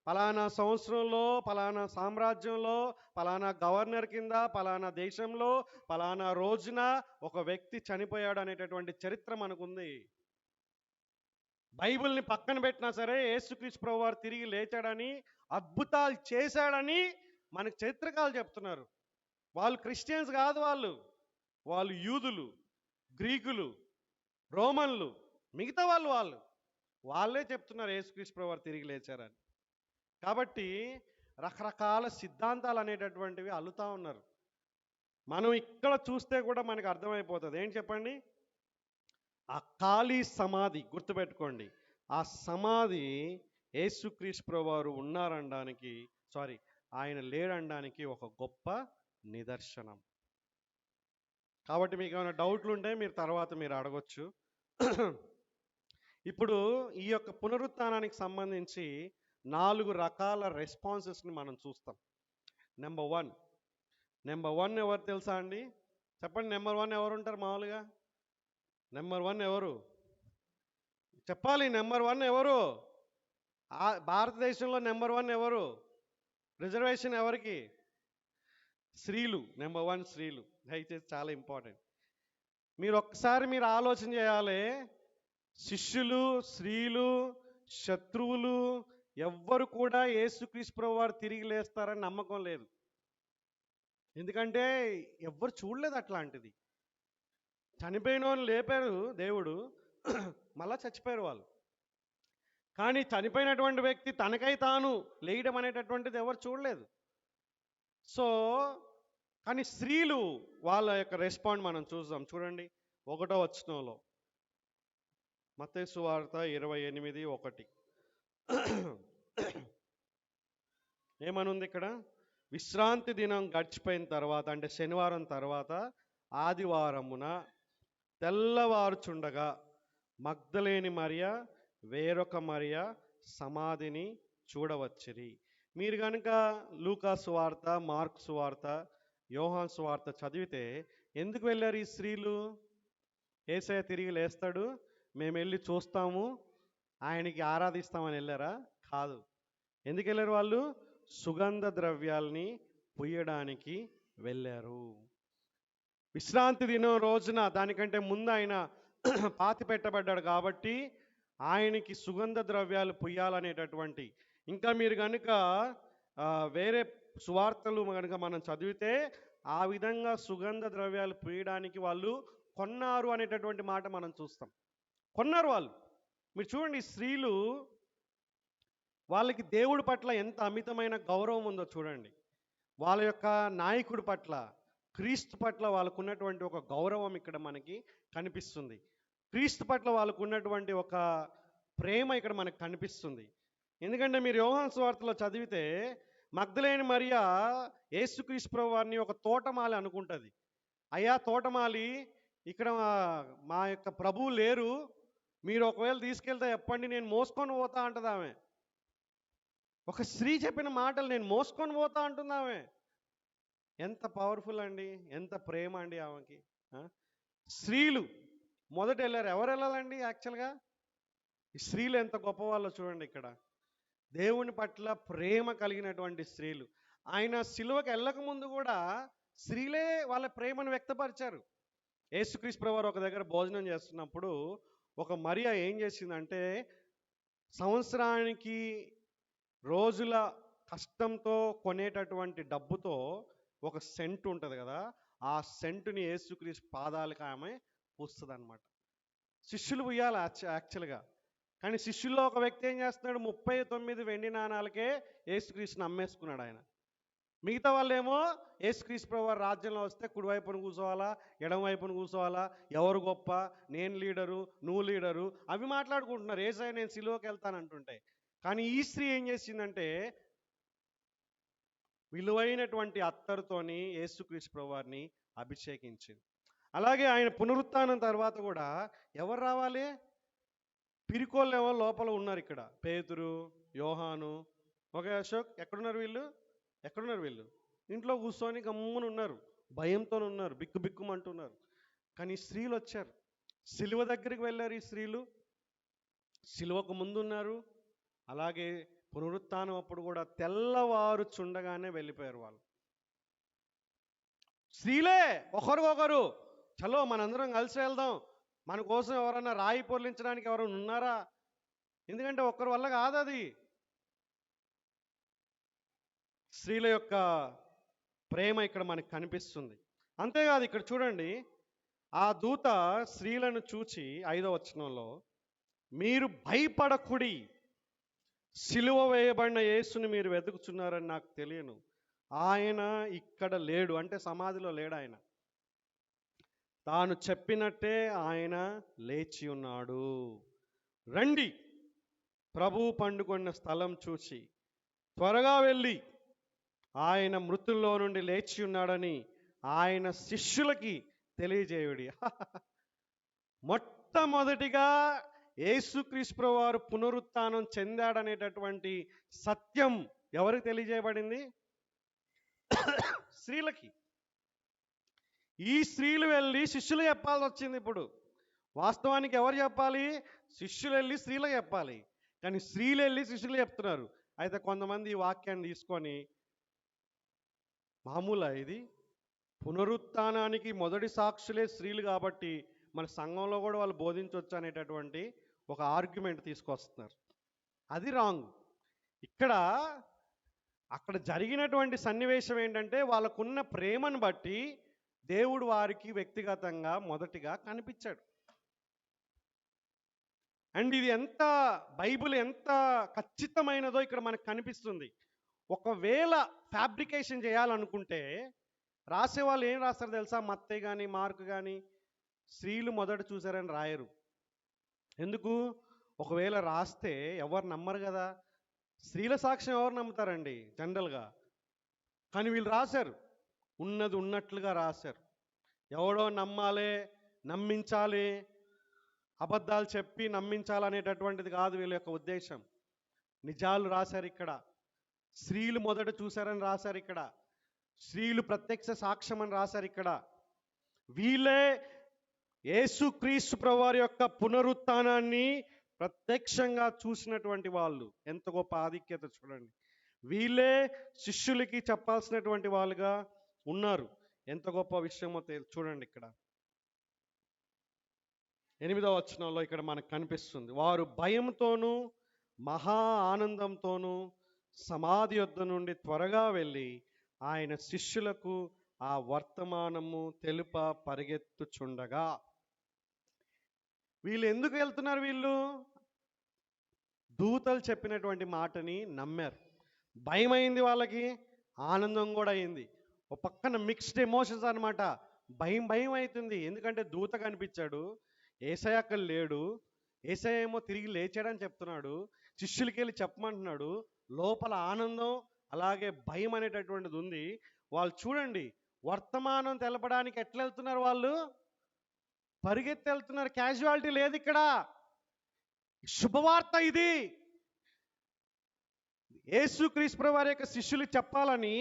పలానా సంవత్సరంలో, పలానా సామ్రాజ్యంలో, పలానా గవర్నర్ కింద, పలానా దేశంలో, పలానా రోజున ఒక వ్యక్తి చనిపోయాడు అనేటటువంటి చరిత్ర మనకుంది. బైబిల్ని పక్కన పెట్టినా సరే యేసుక్రీస్తు ప్రభువు వారు తిరిగి లేచాడని, అద్భుతాలు చేశాడని మనకు చరిత్రకారులు చెప్తున్నారు. వాళ్ళు క్రిస్టియన్స్ కాదు, వాళ్ళు యూదులు, గ్రీకులు, రోమన్లు, మిగతా వాళ్ళే చెప్తున్నారు యేసుక్రీస్తు ప్రభువు వారు తిరిగి లేచారని. కాబట్టి రకరకాల సిద్ధాంతాలు అనేటటువంటివి అల్లుతా ఉన్నారు. మనం ఇక్కడ చూస్తే కూడా మనకు అర్థమైపోతుంది. ఏంటి చెప్పండి? ఆ ఖాళీ సమాధి గుర్తుపెట్టుకోండి. ఆ సమాధి యేసుక్రీస్తు ప్రభువు వారు ఉన్నారనడానికి, ఆయన లేడనడానికి ఒక గొప్ప నిదర్శనం. కాబట్టి మీకు ఏమైనా డౌట్లు ఉంటే తర్వాత మీరు అడగొచ్చు. ఇప్పుడు ఈ యొక్క పునరుత్థానానికి సంబంధించి 4 రకాల రెస్పాన్సెస్ని మనం చూస్తాం. నెంబర్ వన్ ఎవరు తెలుసా అండి? చెప్పండి. నెంబర్ 1 ఎవరు ఉంటారు మామూలుగా? నెంబర్ 1 ఎవరు? చెప్పాలి. నెంబర్ 1 ఎవరు? భారతదేశంలో నెంబర్ 1 ఎవరు? రిజర్వేషన్ ఎవరికి? స్త్రీలు. నెంబర్ 1 స్త్రీలు. దయచేసి చాలా ఇంపార్టెంట్. మీరు ఒక్కసారి మీరు ఆలోచన చేయాలి. శిష్యులు, స్త్రీలు, శత్రువులు ఎవ్వరు కూడా యేసుక్రీస్తు ప్రభువారు తిరిగి లేస్తారని నమ్మకం లేదు. ఎందుకంటే ఎవ్వరు చూడలేదు అట్లాంటిది. చనిపోయిన వాళ్ళు లేపారు దేవుడు, మళ్ళా చచ్చిపోయారు వాళ్ళు. కానీ చనిపోయినటువంటి వ్యక్తి తనకై తాను లేయడం అనేటటువంటిది ఎవరు చూడలేదు. సో కానీ స్త్రీలు వాళ్ళ యొక్క రెస్పాండ్ మనం చూద్దాం. చూడండి 1వ వచనంలో, మత్తయి సువార్త 28:1 ఏమనుంది ఇక్కడ? విశ్రాంతి దినం గడిచిపోయిన తర్వాత, అంటే శనివారం తర్వాత ఆదివారమున తెల్లవారుచుండగా మగ్దలేని మరియ, వేరొక మరియ సమాధిని చూడవచ్చిరి. మీరు కనుక లూకా సువార్త, మార్కు సువార్త, యోహాను సువార్త చదివితే ఎందుకు వెళ్ళారు ఈ స్త్రీలు? యేసయ్య తిరిగి లేస్తాడు, మేము వెళ్ళి చూస్తాము, ఆయనకి ఆరాధిస్తామని వెళ్ళారా? కాదు. ఎందుకు వెళ్ళారు వాళ్ళు? సుగంధ ద్రవ్యాల్ని పుయ్యడానికి వెళ్ళారు. విశ్రాంతి దినం రోజున, దానికంటే ముందు ఆయన పాతి పెట్టబడ్డాడు కాబట్టి ఆయనకి సుగంధ ద్రవ్యాలు పుయ్యాలనేటటువంటి, ఇంకా మీరు కనుక వేరే సువార్తలు కనుక మనం చదివితే ఆ విధంగా సుగంధ ద్రవ్యాలు పుయ్యడానికి వాళ్ళు కొన్నారు అనేటటువంటి మాట మనం చూస్తాం. కొన్నారు వాళ్ళు. మీరు చూడండి, స్త్రీలు వాళ్ళకి దేవుడి పట్ల ఎంత అమితమైన గౌరవం ఉందో చూడండి. వాళ్ళ యొక్క నాయకుడి పట్ల, క్రీస్తు పట్ల వాళ్ళకు ఉన్నటువంటి ఒక గౌరవం ఇక్కడ మనకి కనిపిస్తుంది. క్రీస్తు పట్ల వాళ్ళకు ఉన్నటువంటి ఒక ప్రేమ ఇక్కడ మనకు కనిపిస్తుంది. ఎందుకంటే మీరు యోహాను సువార్తలో చదివితే మగ్దలేని మరియ యేసుక్రీస్తు ప్రభువారిని ఒక తోటమాలి అనుకుంటుంది. అయ్యా తోటమాలి, ఇక్కడ మా యొక్క ప్రభువు లేరు, మీరు ఒకవేళ తీసుకెళ్తే చెప్పండి, నేను మోసుకొని పోతా అంటుంది ఆమె. ఒక స్త్రీ చెప్పిన మాటలు నేను మోసుకొని పోతా అంటుంది ఆమె. ఎంత పవర్ఫుల్ అండి, ఎంత ప్రేమ అండి ఆమెకి. స్త్రీలు మొదట వెళ్ళారు. ఎవరు వెళ్ళాలండి యాక్చువల్గా? ఈ స్త్రీలు ఎంత గొప్ప వాళ్ళో చూడండి. ఇక్కడ దేవుని పట్ల ప్రేమ కలిగినటువంటి స్త్రీలు. ఆయన సిలువకి వెళ్ళక ముందు కూడా స్త్రీలే వాళ్ళ ప్రేమను వ్యక్తపరిచారు. యేసుక్రీస్తు ప్రభువారు ఒక దగ్గర భోజనం చేస్తున్నప్పుడు ఒక మరియ ఏం చేసిందంటే, సంవత్సరానికి రోజుల కష్టంతో కొనేటటువంటి డబ్బుతో ఒక సెంటు ఉంటుంది కదా, ఆ సెంటుని యేసుక్రీస్తు పాదాలకు ఆమె పూస్తుంది అనమాట. శిష్యులు పుయ్యాలి యాక్చువల్గా. కానీ శిష్యుల్లో ఒక వ్యక్తి ఏం చేస్తున్నాడు? 39 వెండి నాణాలకే యేసుక్రీస్తుని అమ్మేసుకున్నాడు ఆయన. మిగతా వాళ్ళేమో యేసుక్రీస్తు ప్రభువారు రాజ్యంలో వస్తే కుడివైపున కూర్చోవాలా, ఎడమ వైపున కూర్చోవాలా, ఎవరు గొప్ప, నేను లీడరు, నువ్వు లీడరు, అవి మాట్లాడుకుంటున్నారు. యేసయ్య నేను సిలువకి వెళ్తానంటుంటే. కానీ ఈ స్త్రీ ఏం చేసిందంటే, విలువైనటువంటి అత్తరుతోని యేసుక్రీస్తు ప్రభువారిని అభిషేకించింది. అలాగే ఆయన పునరుత్థానం తర్వాత కూడా ఎవరు రావాలి? పిరికోళ్ళు ఎవరు లోపల ఉన్నారు. ఇక్కడ పేతురు, యోహాను, ఒక అశోక్, ఎక్కడున్నారు వీళ్ళు? ఎక్కడున్నారు వీళ్ళు? ఇంట్లో కూర్చొని గమ్మున ఉన్నారు, భయంతో ఉన్నారు, బిక్కు బిక్కుమంటున్నారు. కానీ స్త్రీలు వచ్చారు, సిలువ దగ్గరికి వెళ్ళారు. ఈ స్త్రీలు సిలువకు ముందు ఉన్నారు. అలాగే పునరుత్థానం అప్పుడు కూడా తెల్లవారుచుండగానే వెళ్ళిపోయారు వాళ్ళు. స్త్రీలే ఒకరికొకరు, చలో మనందరం కలిసి వెళ్దాం, మన కోసం ఎవరన్నా రాయి పొర్లించడానికి ఎవరైనా ఉన్నారా? ఎందుకంటే ఒక్కరి వల్ల కాదు అది. స్త్రీల యొక్క ప్రేమ ఇక్కడ మనకు కనిపిస్తుంది. అంతేకాదు, ఇక్కడ చూడండి, ఆ దూత స్త్రీలను చూచి 5వ వచనంలో, మీరు భయపడకుడి, సిలువ వేయబడిన యేసుని మీరు వెతుకుచున్నారని నాకు తెలియను, ఆయన ఇక్కడ లేడు, అంటే సమాధిలో లేడు ఆయన, తాను చెప్పినట్టే ఆయన లేచి ఉన్నాడు. రండి, ప్రభువు పండుకొన్న స్థలం చూసి త్వరగా వెళ్ళి ఆయన మృతుల్లో నుండి లేచి ఉన్నాడని ఆయన శిష్యులకి తెలియజేయుడి. మొట్టమొదటిగా యేసుక్రీస్తు ప్రభువారు పునరుత్థానం చెందాడనేటటువంటి సత్యం ఎవరికి తెలియజేయబడింది? స్త్రీలకి. ఈ స్త్రీలు వెళ్ళి శిష్యులు చెప్పాల్సి వచ్చింది. ఇప్పుడు వాస్తవానికి ఎవరు చెప్పాలి? శిష్యులు వెళ్ళి స్త్రీలకు చెప్పాలి. కానీ స్త్రీలు వెళ్ళి శిష్యులు చెప్తున్నారు. అయితే కొంతమంది ఈ వాక్యాన్ని తీసుకొని, మామూలా ఇది? పునరుత్థానానికి మొదటి సాక్షులే స్త్రీలు కాబట్టి మన సంఘంలో కూడా వాళ్ళు బోధించవచ్చు అనేటటువంటి ఒక ఆర్గ్యుమెంట్ తీసుకొస్తున్నారు. అది రాంగ్. ఇక్కడ అక్కడ జరిగినటువంటి సన్నివేశం ఏంటంటే, వాళ్ళకున్న ప్రేమను బట్టి దేవుడు వారికి వ్యక్తిగతంగా మొదటిగా కనిపించాడు. అండ్ ఇది ఎంత బైబిల్ ఎంత ఖచ్చితమైనదో ఇక్కడ మనకు కనిపిస్తుంది. ఒకవేళ ఫ్యాబ్రికేషన్ చేయాలనుకుంటే రాసేవాళ్ళు ఏం రాస్తారు తెలుసా? మత్తయి కానీ మార్కు కానీ స్త్రీలు మొదట చూశారని రాయరు. ఎందుకు? ఒకవేళ రాస్తే ఎవరు నమ్మరు కదా. స్త్రీల సాక్ష్యం ఎవరు నమ్ముతారండి జనరల్గా? కానీ వీళ్ళు రాశారు, ఉన్నది ఉన్నట్లుగా రాశారు. ఎవడో నమ్మాలి, నమ్మించాలి, అబద్ధాలు చెప్పి నమ్మించాలనేటటువంటిది కాదు వీళ్ళ యొక్క ఉద్దేశం. నిజాలు రాశారు ఇక్కడ. స్త్రీలు మొదట చూశారని రాశారు ఇక్కడ. స్త్రీలు ప్రత్యక్ష సాక్ష్యం అని రాశారు ఇక్కడ. వీళ్ళే యేసుక్రీస్తు ప్రభువారి యొక్క పునరుత్థానాన్ని ప్రత్యక్షంగా చూసినటువంటి వాళ్ళు. ఎంత గొప్ప ఆధిక్యత చూడండి. వీళ్ళే శిష్యులకి చెప్పాల్సినటువంటి వాళ్ళుగా ఉన్నారు. ఎంత గొప్ప విషయమో చూడండి ఇక్కడ 8వ వచనంలో ఇక్కడ మనకు కనిపిస్తుంది. వారు భయంతోనూ మహా ఆనందంతోనూ సమాధి యొద్ద నుండి త్వరగా వెళ్ళి ఆయన శిష్యులకు ఆ వర్తమానము తెలుప పరిగెత్తుచుండగా. వీళ్ళు ఎందుకు వెళ్తున్నారు? వీళ్ళు దూతలు చెప్పినటువంటి మాటని నమ్మారు. భయమైంది వాళ్ళకి, ఆనందం కూడా అయింది. ఒక పక్కన మిక్స్డ్ ఎమోషన్స్ అనమాట. భయం భయం అవుతుంది. ఎందుకంటే దూత కనిపించాడు, యేసయ్య అక్కడ లేడు, యేసయ్య ఏమో తిరిగి లేచాడని చెప్తున్నాడు, శిష్యులకి వెళ్ళి చెప్పమంటున్నాడు. లోపల ఆనందం అలాగే భయం అనేటటువంటిది ఉంది. వాళ్ళు చూడండి, వర్తమానం తెలపడానికి ఎట్లా వెళ్తున్నారు? వాళ్ళు పరిగెత్తి వెళ్తున్నారు. క్యాజువాలిటీ లేదు ఇక్కడ. శుభవార్త ఇది. యేసుక్రీస్తు ప్రభువు వారి యొక్క శిష్యులు చెప్పాలని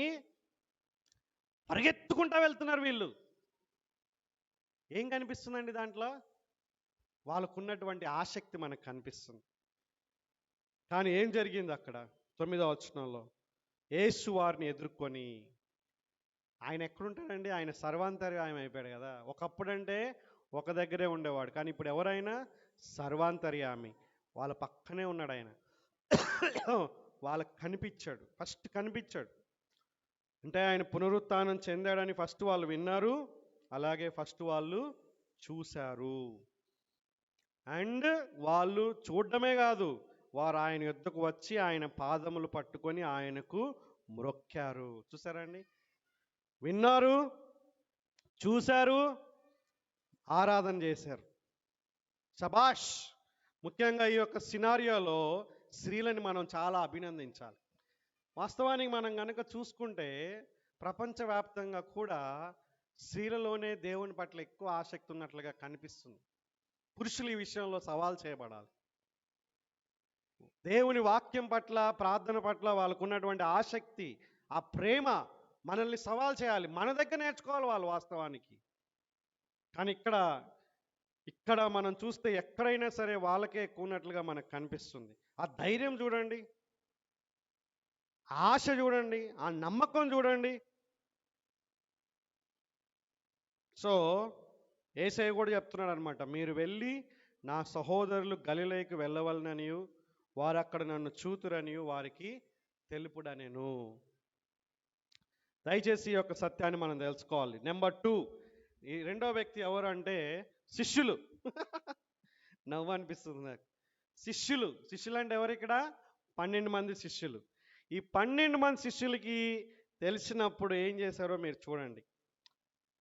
పరిగెత్తుకుంటా వెళ్తున్నారు వీళ్ళు. ఏం కనిపిస్తుందండి దాంట్లో? వాళ్ళకున్నటువంటి ఆసక్తి మనకు కనిపిస్తుంది. కానీ ఏం జరిగింది అక్కడ? 9వ వచనంలో యేసు వారిని ఎదుర్కొని, ఆయన ఎక్కడుంటాడండి? ఆయన సర్వాంతర్యామి అయిపోయాడు కదా. ఒకప్పుడంటే ఒక దగ్గరే ఉండేవాడు, కానీ ఇప్పుడు ఎవరైనా సర్వాంతర్యామి. వాళ్ళ పక్కనే ఉన్నాడు ఆయన. వాళ్ళకు కనిపించాడు. ఫస్ట్ కనిపించాడు అంటే ఆయన పునరుత్థానం చెందాడని ఫస్ట్ వాళ్ళు విన్నారు, అలాగే ఫస్ట్ వాళ్ళు చూశారు. అండ్ వాళ్ళు చూడడమే కాదు, వారు ఆయన యొద్దకు వచ్చి ఆయన పాదములు పట్టుకొని ఆయనకు మ్రొక్కారు. చూసారండి? విన్నారు, చూశారు, ఆరాధన చేశారు. శబాష్. ముఖ్యంగా ఈ యొక్క సినారియోలో స్త్రీలని మనం చాలా అభినందించాలి. వాస్తవానికి మనం కనుక చూసుకుంటే ప్రపంచవ్యాప్తంగా కూడా స్త్రీలలోనే దేవుని పట్ల ఎక్కువ ఆసక్తి ఉన్నట్లుగా కనిపిస్తుంది. పురుషులు ఈ విషయంలో సవాల్ చేయబడాలి. దేవుని వాక్యం పట్ల, ప్రార్థన పట్ల వాళ్ళకున్నటువంటి ఆసక్తి, ఆ ప్రేమ మనల్ని సవాల్ చేయాలి. మన దగ్గర నేర్చుకోవాలి వాళ్ళు వాస్తవానికి. కానీ ఇక్కడ మనం చూస్తే ఎక్కడైనా సరే వాళ్ళకే ఎక్కువ ఉన్నట్లుగా మనకు కనిపిస్తుంది. ఆ ధైర్యం చూడండి, ఆశ చూడండి, ఆ నమ్మకం చూడండి. సో యేసయ్య కూడా చెప్తున్నాడు అనమాట, మీరు వెళ్ళి నా సహోదరులు గలిలయకు వెళ్ళవలననియు వారు అక్కడ నన్ను చూతురనియు వారికి తెలుపుడనెను. దయచేసి ఈ యొక్క సత్యాన్ని మనం తెలుసుకోవాలి. నెంబర్ 2, ఈ రెండో వ్యక్తి ఎవరు అంటే శిష్యులు. నవ్వు అనిపిస్తుంది నాకు. శిష్యులు అంటే ఎవరు ఇక్కడ? 12 మంది శిష్యులు. ఈ 12 మంది శిష్యులకి తెలిసినప్పుడు ఏం చేశారో మీరు చూడండి.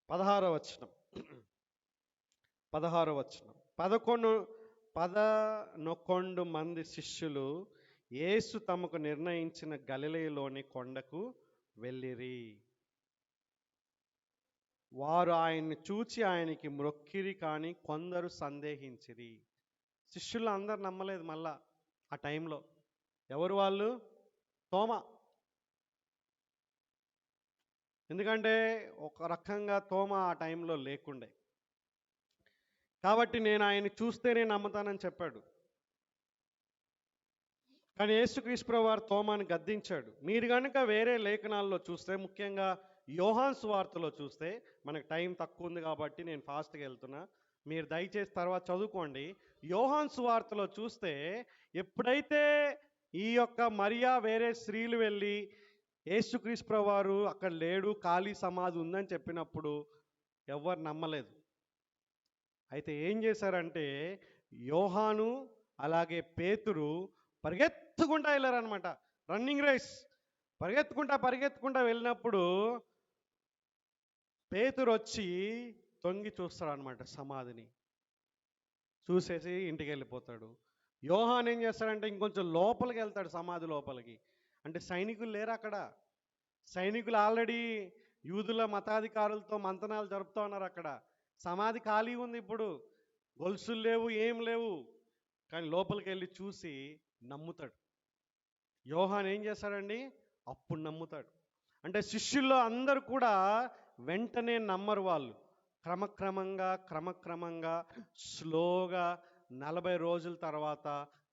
16వ వచనం. 11 మంది శిష్యులు యేసు తమకు నిర్ణయించిన గలిలయలోని కొండకు వెళ్ళిరి. వారు ఆయన్ని చూచి ఆయనకి మ్రొక్కిరి, కానీ కొందరు సందేహించిరి. శిష్యులు అందరు నమ్మలేదు మళ్ళా ఆ టైంలో. ఎవరు వాళ్ళు? తోమా. ఎందుకంటే ఒక రకంగా తోమా ఆ టైంలో లేకుండే. కాబట్టి నేను ఆయన చూస్తేనే నమ్ముతానని చెప్పాడు. కానీ యేసుక్రీస్తు ప్రభువు వారు తోమాను గద్దించాడు. మీరు కనుక వేరే లేఖనాల్లో చూస్తే, ముఖ్యంగా యోహాను సువార్తలో చూస్తే, మనకు టైం తక్కువ ఉంది కాబట్టి నేను ఫాస్ట్గా వెళ్తున్నా, మీరు దయచేసి తర్వాత చదువుకోండి. యోహాను సువార్తలో చూస్తే, ఎప్పుడైతే ఈ యొక్క మరియా వేరే స్త్రీలు వెళ్ళి యేసుక్రీస్తు ప్రభువు వారు అక్కడ లేడు, ఖాళీ సమాధి ఉందని చెప్పినప్పుడు ఎవరు నమ్మలేదు. అయితే ఏం చేశారంటే యోహాను అలాగే పేతురు పరిగెత్తుకుంటా వెళ్ళారనమాట. రన్నింగ్ రేస్, పరిగెత్తుకుంటా వెళ్ళినప్పుడు పేతురు వచ్చి తొంగి చూస్తాడు అనమాట సమాధిని. చూసేసి ఇంటికి వెళ్ళిపోతాడు. యోహాన్ ఏం చేస్తాడంటే ఇంకొంచెం లోపలికి వెళ్తాడు, సమాధి లోపలికి. అంటే సైనికులు లేరు అక్కడ. సైనికులు ఆల్రెడీ యూదుల మతాధికారులతో మంతనాలు జరుపుతూ ఉన్నారు అక్కడ. సమాధి ఖాళీ ఉంది ఇప్పుడు, గొలుసులు లేవు, ఏం లేవు. కానీ లోపలికి వెళ్ళి చూసి నమ్ముతాడు. యోహాన్ ఏం చేస్తాడండి, అప్పుడు నమ్ముతాడు. అంటే శిష్యుల్లో అందరూ కూడా వెంటనే నమ్మరు. వాళ్ళు క్రమక్రమంగా స్లోగా 40 రోజుల తర్వాత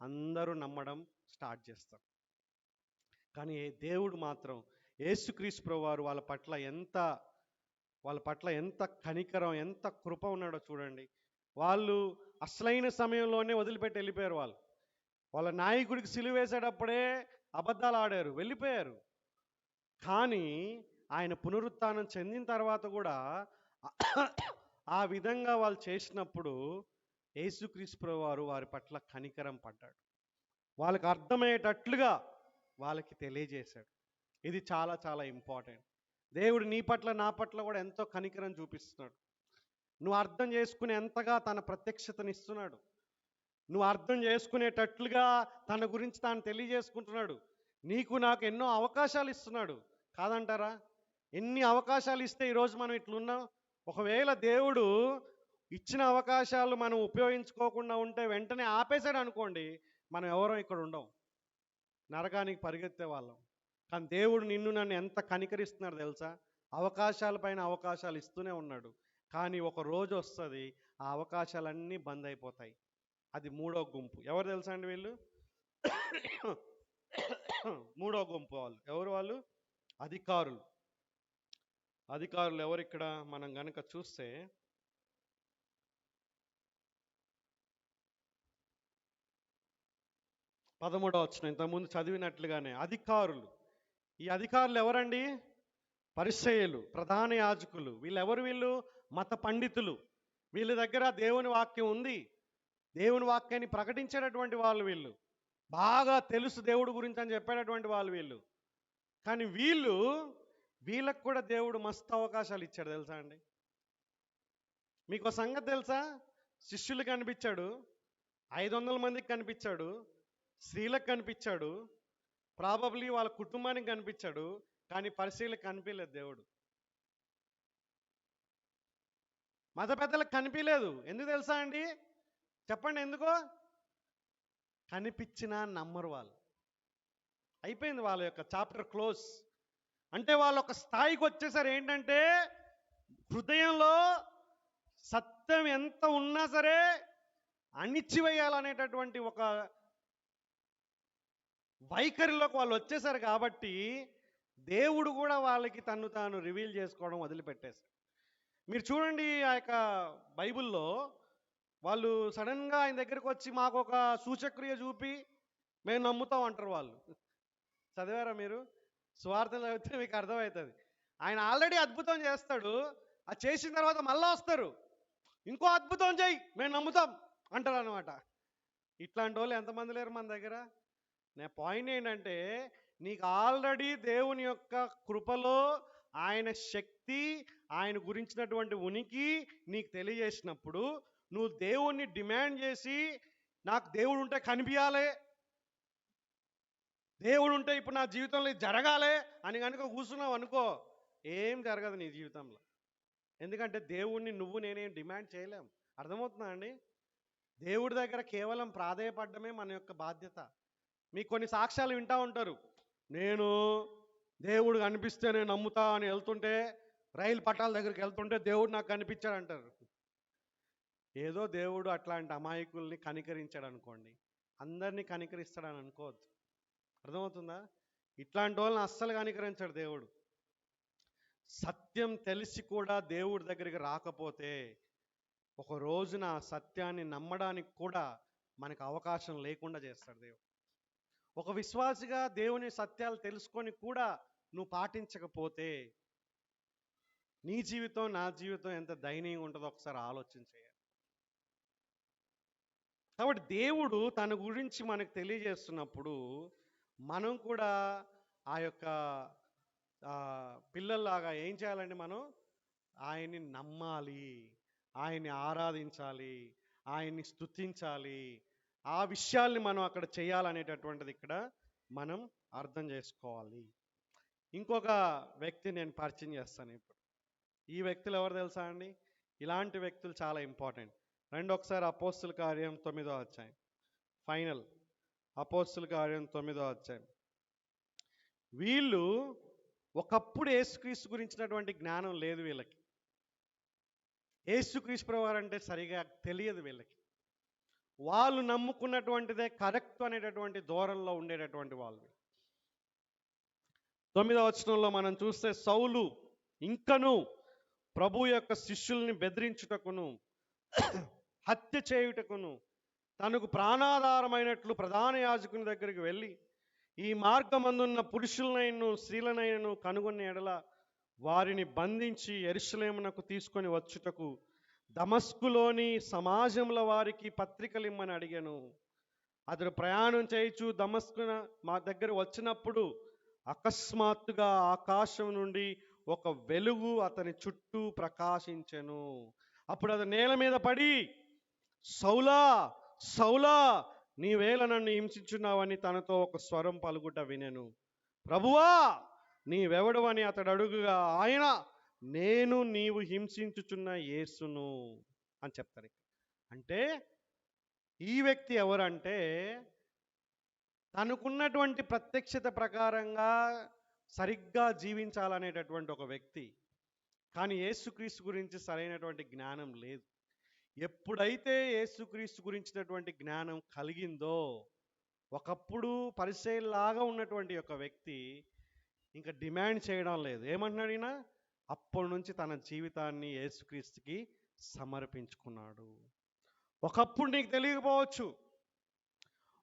అందరూ నమ్మడం స్టార్ట్ చేస్తారు. కానీ దేవుడు మాత్రం యేసుక్రీస్తు ప్రభువు వారు వాళ్ళ పట్ల ఎంత కనికరం, ఎంత కృప ఉన్నాడో చూడండి. వాళ్ళు అసలైన సమయంలోనే వదిలిపెట్టి వెళ్ళిపోయారు. వాళ్ళ నాయకుడికి సిలువ వేసేటప్పుడే అబద్ధాలు ఆడారు, వెళ్ళిపోయారు. కానీ ఆయన పునరుత్థానం చెందిన తర్వాత కూడా ఆ విధంగా వాళ్ళు చేసినప్పుడు యేసుక్రీస్తు ప్రభువు వారు వారి పట్ల కనికరం పడ్డాడు. వాళ్ళకి అర్థమయ్యేటట్లుగా వాళ్ళకి తెలియజేశాడు. ఇది చాలా చాలా ఇంపార్టెంట్. దేవుడు నీ పట్ల నా పట్ల కూడా ఎంతో కనికరం చూపిస్తున్నాడు. నువ్వు అర్థం చేసుకునేంతగా తన ప్రత్యక్షతనిస్తున్నాడు. నువ్వు అర్థం చేసుకునేటట్లుగా తన గురించి తాను తెలియజేసుకుంటున్నాడు. నీకు నాకు ఎన్నో అవకాశాలు ఇస్తున్నాడు, కాదంటారా? ఎన్ని అవకాశాలు ఇస్తే ఈరోజు మనం ఇట్లున్నాం. ఒకవేళ దేవుడు ఇచ్చిన అవకాశాలు మనం ఉపయోగించుకోకుండా ఉంటే, వెంటనే ఆపేశాడు అనుకోండి, మనం ఎవరో ఇక్కడ ఉండం, నరకానికి పరిగెత్తే వాళ్ళం. కానీ దేవుడు నిన్ను నన్ను ఎంత కనికరిస్తున్నాడు తెలుసా? అవకాశాల పైన అవకాశాలు ఇస్తూనే ఉన్నాడు. కానీ ఒక రోజు వస్తుంది, ఆ అవకాశాలన్నీ బంద్ అయిపోతాయి. అది మూడో గుంపు. ఎవరు తెలుసా అండి వీళ్ళు? మూడో గుంపు వాళ్ళు ఎవరు? వాళ్ళు అధికారులు. అధికారులు ఎవరు ఇక్కడ మనం గనక చూస్తే, 13వ వచనం ఇంతకుముందు చదివినట్లుగానే అధికారులు. ఈ అధికారులు ఎవరండి? పరిసయ్యులు, ప్రధాన యాజకులు. వీళ్ళు మత పండితులు. వీళ్ళ దగ్గర దేవుని వాక్యం ఉంది, దేవుని వాక్యాన్ని ప్రకటించేటటువంటి వాళ్ళు. వీళ్ళు బాగా తెలుసు దేవుడు గురించి అని చెప్పేటటువంటి వాళ్ళు. కానీ వీళ్ళకు కూడా దేవుడు మస్తు అవకాశాలు ఇచ్చాడు తెలుసా అండి. మీకు సంగతి తెలుసా? శిష్యులు కనిపించాడు, 500 మందికి కనిపించాడు, స్త్రీలకు కనిపించాడు, ప్రాబబ్లీ వాళ్ళ కుటుంబానికి కనిపించాడు. కానీ పరిశీలకు కనిపించలేదు దేవుడు. మత పెద్దలకు కనిపించలేదు. ఎందుకు తెలుసా అండి? చెప్పండి ఎందుకో? కనిపించినా నమ్మరు వాళ్ళు. అయిపోయింది వాళ్ళ యొక్క చాప్టర్ క్లోజ్. అంటే వాళ్ళు ఒక స్థాయికి వచ్చేసరి ఏంటంటే, హృదయంలో సత్యం ఎంత ఉన్నా సరే అణిచివేయాలనేటటువంటి ఒక వైఖరిలోకి వాళ్ళు వచ్చేసారు. కాబట్టి దేవుడు కూడా వాళ్ళకి తను తాను రివీల్ చేసుకోవడం వదిలిపెట్టేశారు. మీరు చూడండి, ఆ యొక్క బైబిల్లో వాళ్ళు సడన్గా ఆయన దగ్గరికి వచ్చి మాకు ఒక సూచక్రియ చూపి మేము నమ్ముతాం అంటారు వాళ్ళు. చదివారా మీరు? స్వార్థం చదివితే మీకు అర్థమవుతుంది. ఆయన ఆల్రెడీ అద్భుతం చేస్తాడు, అది చేసిన తర్వాత మళ్ళీ వస్తారు, ఇంకో అద్భుతం చేయి మేము నమ్ముతాం అంటారు అనమాట. ఇట్లాంటి వాళ్ళు ఎంతమంది లేరు మన దగ్గర? నా పాయింట్ ఏంటంటే, నీకు ఆల్రెడీ దేవుని యొక్క కృపలో ఆయన శక్తి, ఆయన గురించినటువంటి ఉనికి నీకు తెలియజేసినప్పుడు, నువ్వు దేవుణ్ణి డిమాండ్ చేసి నాకు దేవుడు ఉంటే కనిపించాలి, దేవుడు ఉంటే ఇప్పుడు నా జీవితంలో ఇది జరగాలి అని కనుక కూర్చున్నావు అనుకో, ఏం జరగదు నీ జీవితంలో. ఎందుకంటే దేవుణ్ణి నేనేం డిమాండ్ చేయలేం. అర్థమవుతుందా అండి? దేవుడి దగ్గర కేవలం ప్రాధేయపడమే మన యొక్క బాధ్యత. మీకు కొన్ని సాక్ష్యాలు వింటూ ఉంటారు, నేను దేవుడు కనిపిస్తే నేను నమ్ముతా అని వెళ్తుంటే, రైలు పట్టాల దగ్గరికి వెళ్తుంటే దేవుడు నాకు కనిపించాడు అంటారు. ఏదో దేవుడు అట్లాంటి అమాయకుల్ని కనికరించాడు అనుకోండి, అందరినీ కనికరిస్తాడని అనుకోవద్దు. అర్థమవుతుందా? ఇట్లాంటి వాళ్ళని అస్సలు కనికరించాడు దేవుడు. సత్యం తెలిసి కూడా దేవుడి దగ్గరికి రాకపోతే ఒక రోజున ఆ సత్యాన్ని నమ్మడానికి కూడా మనకు అవకాశం లేకుండా చేస్తాడు దేవుడు. ఒక విశ్వాసిగా దేవుని సత్యాలు తెలుసుకొని కూడా నువ్వు పాటించకపోతే నీ జీవితం, నా జీవితం ఎంత దయనీయంగా ఉంటుందో ఒకసారి ఆలోచన చేయాలి. కాబట్టి దేవుడు తన గురించి మనకు తెలియజేస్తున్నప్పుడు మనం కూడా ఆ యొక్క పిల్లల్లాగా ఏం చేయాలండి? మనం ఆయన్ని నమ్మాలి, ఆయన్ని ఆరాధించాలి, ఆయన్ని స్తుతించాలి. ఆ విషయాల్ని మనం అక్కడ చేయాలనేటటువంటిది ఇక్కడ మనం అర్థం చేసుకోవాలి. ఇంకొక వ్యక్తి నేను పరిచయం చేస్తాను ఇప్పుడు. ఈ వ్యక్తులు ఎవరు తెలుసా అండి? ఇలాంటి వ్యక్తులు చాలా ఇంపార్టెంట్. రండి ఒకసారి అపోస్తుల కార్యం 9వ అధ్యాయం. ఫైనల్ అపోస్తుల కార్యం 9వ అధ్యాయం. వీళ్ళు ఒకప్పుడు యేసుక్రీస్తు గురించినటువంటి జ్ఞానం లేదు వీళ్ళకి. యేసుక్రీస్తు ప్రభువారు అంటే సరిగా తెలియదు వీళ్ళకి. వాళ్ళు నమ్ముకున్నటువంటిదే కరెక్ట్ అనేటటువంటి ధోరణిలో ఉండేటటువంటి వాళ్ళు. 9వ వచనంలో మనం చూస్తే, సౌలు ఇంకను ప్రభు యొక్క శిష్యుల్ని బెదిరించుటకును హత్య చేయుటకును తనకు ప్రాణాధారమైనట్లు ప్రధాన యాజకుని దగ్గరికి వెళ్ళి, ఈ మార్గమందున్న పురుషులనైనను స్త్రీలనైనను కనుగొన్న ఎడల వారిని బంధించి యెరూషలేమునకు తీసుకొని వచ్చుటకు దమస్కులోని సమాజంలో వారికి పత్రికలు ఇమ్మని అడిగాను. అతడు ప్రయాణం చేయుచు దమస్కున మా దగ్గర వచ్చినప్పుడు అకస్మాత్తుగా ఆకాశం నుండి ఒక వెలుగు అతని చుట్టూ ప్రకాశించెను. అప్పుడు అది నేల మీద పడి, సౌలా సౌలా, నీవేళ నన్ను హింసించున్నావని తనతో ఒక స్వరం పలుకుట వినెను. ప్రభువా నీవెవడు అని అతడు అడుగుగా, ఆయన నేను నీవు హింసించుచున్న యేసును అని చెప్తారు. అంటే ఈ వ్యక్తి ఎవరంటే, తనకున్నటువంటి ప్రత్యక్షత ప్రకారంగా సరిగ్గా జీవించాలనేటటువంటి ఒక వ్యక్తి, కానీ యేసుక్రీస్తు గురించి సరైనటువంటి జ్ఞానం లేదు. ఎప్పుడైతే యేసుక్రీస్తు గురించినటువంటి జ్ఞానం కలిగిందో, ఒకప్పుడు పరిసయ్యుల్లాగా ఉన్నటువంటి ఒక వ్యక్తి ఇంకా డిమాండ్ చేయడం లేదు. ఏమంటున్నాడు ఈయన? అప్పటి నుంచి తన జీవితాన్ని యేసుక్రీస్తుకి సమర్పించుకున్నాడు. ఒకప్పుడు నీకు తెలియకపోవచ్చు,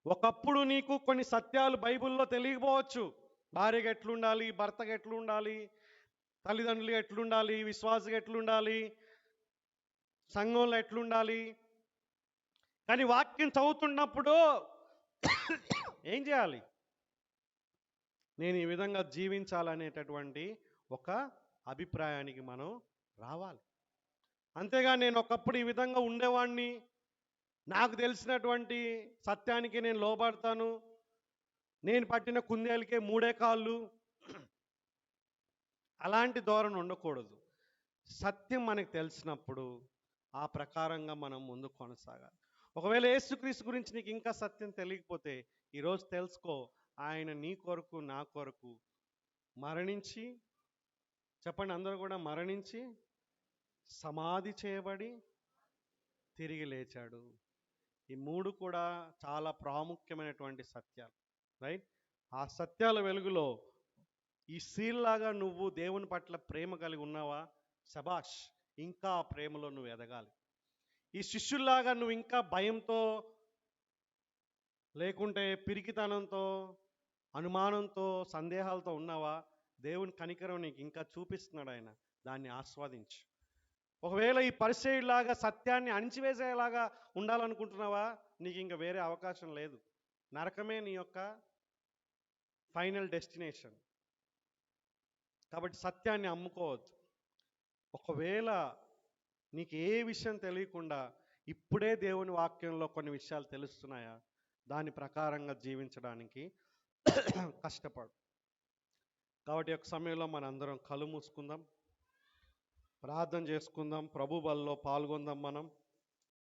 ఒకప్పుడు నీకు కొన్ని సత్యాలు బైబిల్లో తెలియకపోవచ్చు. భార్యగా ఎట్లుండాలి, భర్తగా ఎట్లుండాలి, తల్లిదండ్రులు ఎట్లుండాలి, విశ్వాసగా ఎట్లుండాలి, సంఘంలో ఎట్లుండాలి. కానీ వాక్యం చదువుతున్నప్పుడు ఏం చేయాలి? నేను ఈ విధంగా జీవించాలనేటటువంటి ఒక అభిప్రాయానికి మనం రావాలి. అంతేగా నేను ఒకప్పుడు ఈ విధంగా ఉండేవాడిని, నాకు తెలిసినటువంటి సత్యానికి నేను లోబడతాను, నేను పట్టిన కుందేలకే 3 కాళ్ళు, అలాంటి ధోరణి ఉండకూడదు. సత్యం మనకు తెలిసినప్పుడు ఆ ప్రకారంగా మనం ముందు కొనసాగాలి. ఒకవేళ యేసుక్రీస్తు గురించి నీకు ఇంకా సత్యం తెలియకపోతే ఈరోజు తెలుసుకో, ఆయన నీ కొరకు నా కొరకు మరణించి, చెప్పండి అందరూ కూడా, మరణించి సమాధి చేయబడి తిరిగి లేచాడు. ఈ 3 కూడా చాలా ప్రాముఖ్యమైనటువంటి సత్యాలు, రైట్? ఆ సత్యాల వెలుగులో ఈ స్త్రీలాగా నువ్వు దేవుని పట్ల ప్రేమ కలిగి ఉన్నావా? శబాష్, ఇంకా ఆ ప్రేమలో నువ్వు ఎదగాలి. ఈ శిష్యుల్లాగా నువ్వు ఇంకా భయంతో, లేకుంటే పిరికితనంతో, అనుమానంతో, సందేహాలతో ఉన్నావా? దేవుని కనికరం నీకు ఇంకా చూపిస్తున్నాడు ఆయన, దాన్ని ఆస్వాదించు. ఒకవేళ ఈ పరిసయ్యుల్లాగా సత్యాన్ని అణిచివేసేలాగా ఉండాలనుకుంటున్నావా? నీకు ఇంకా వేరే అవకాశం లేదు. నరకమే నీ యొక్క ఫైనల్ డెస్టినేషన్. కాబట్టి సత్యాన్ని అమ్ముకోవద్దు. ఒకవేళ నీకు ఏ విషయం తెలియకుండా ఇప్పుడే దేవుని వాక్యంలో కొన్ని విషయాలు తెలుస్తున్నాయా, దాని ప్రకారంగా జీవించడానికి కష్టపడు. కాబట్టి ఒక సమయంలో మనందరం కళ్ళు మూసుకుందాం, ప్రార్థన చేసుకుందాం, ప్రభు బలిలో పాల్గొందాం మనం.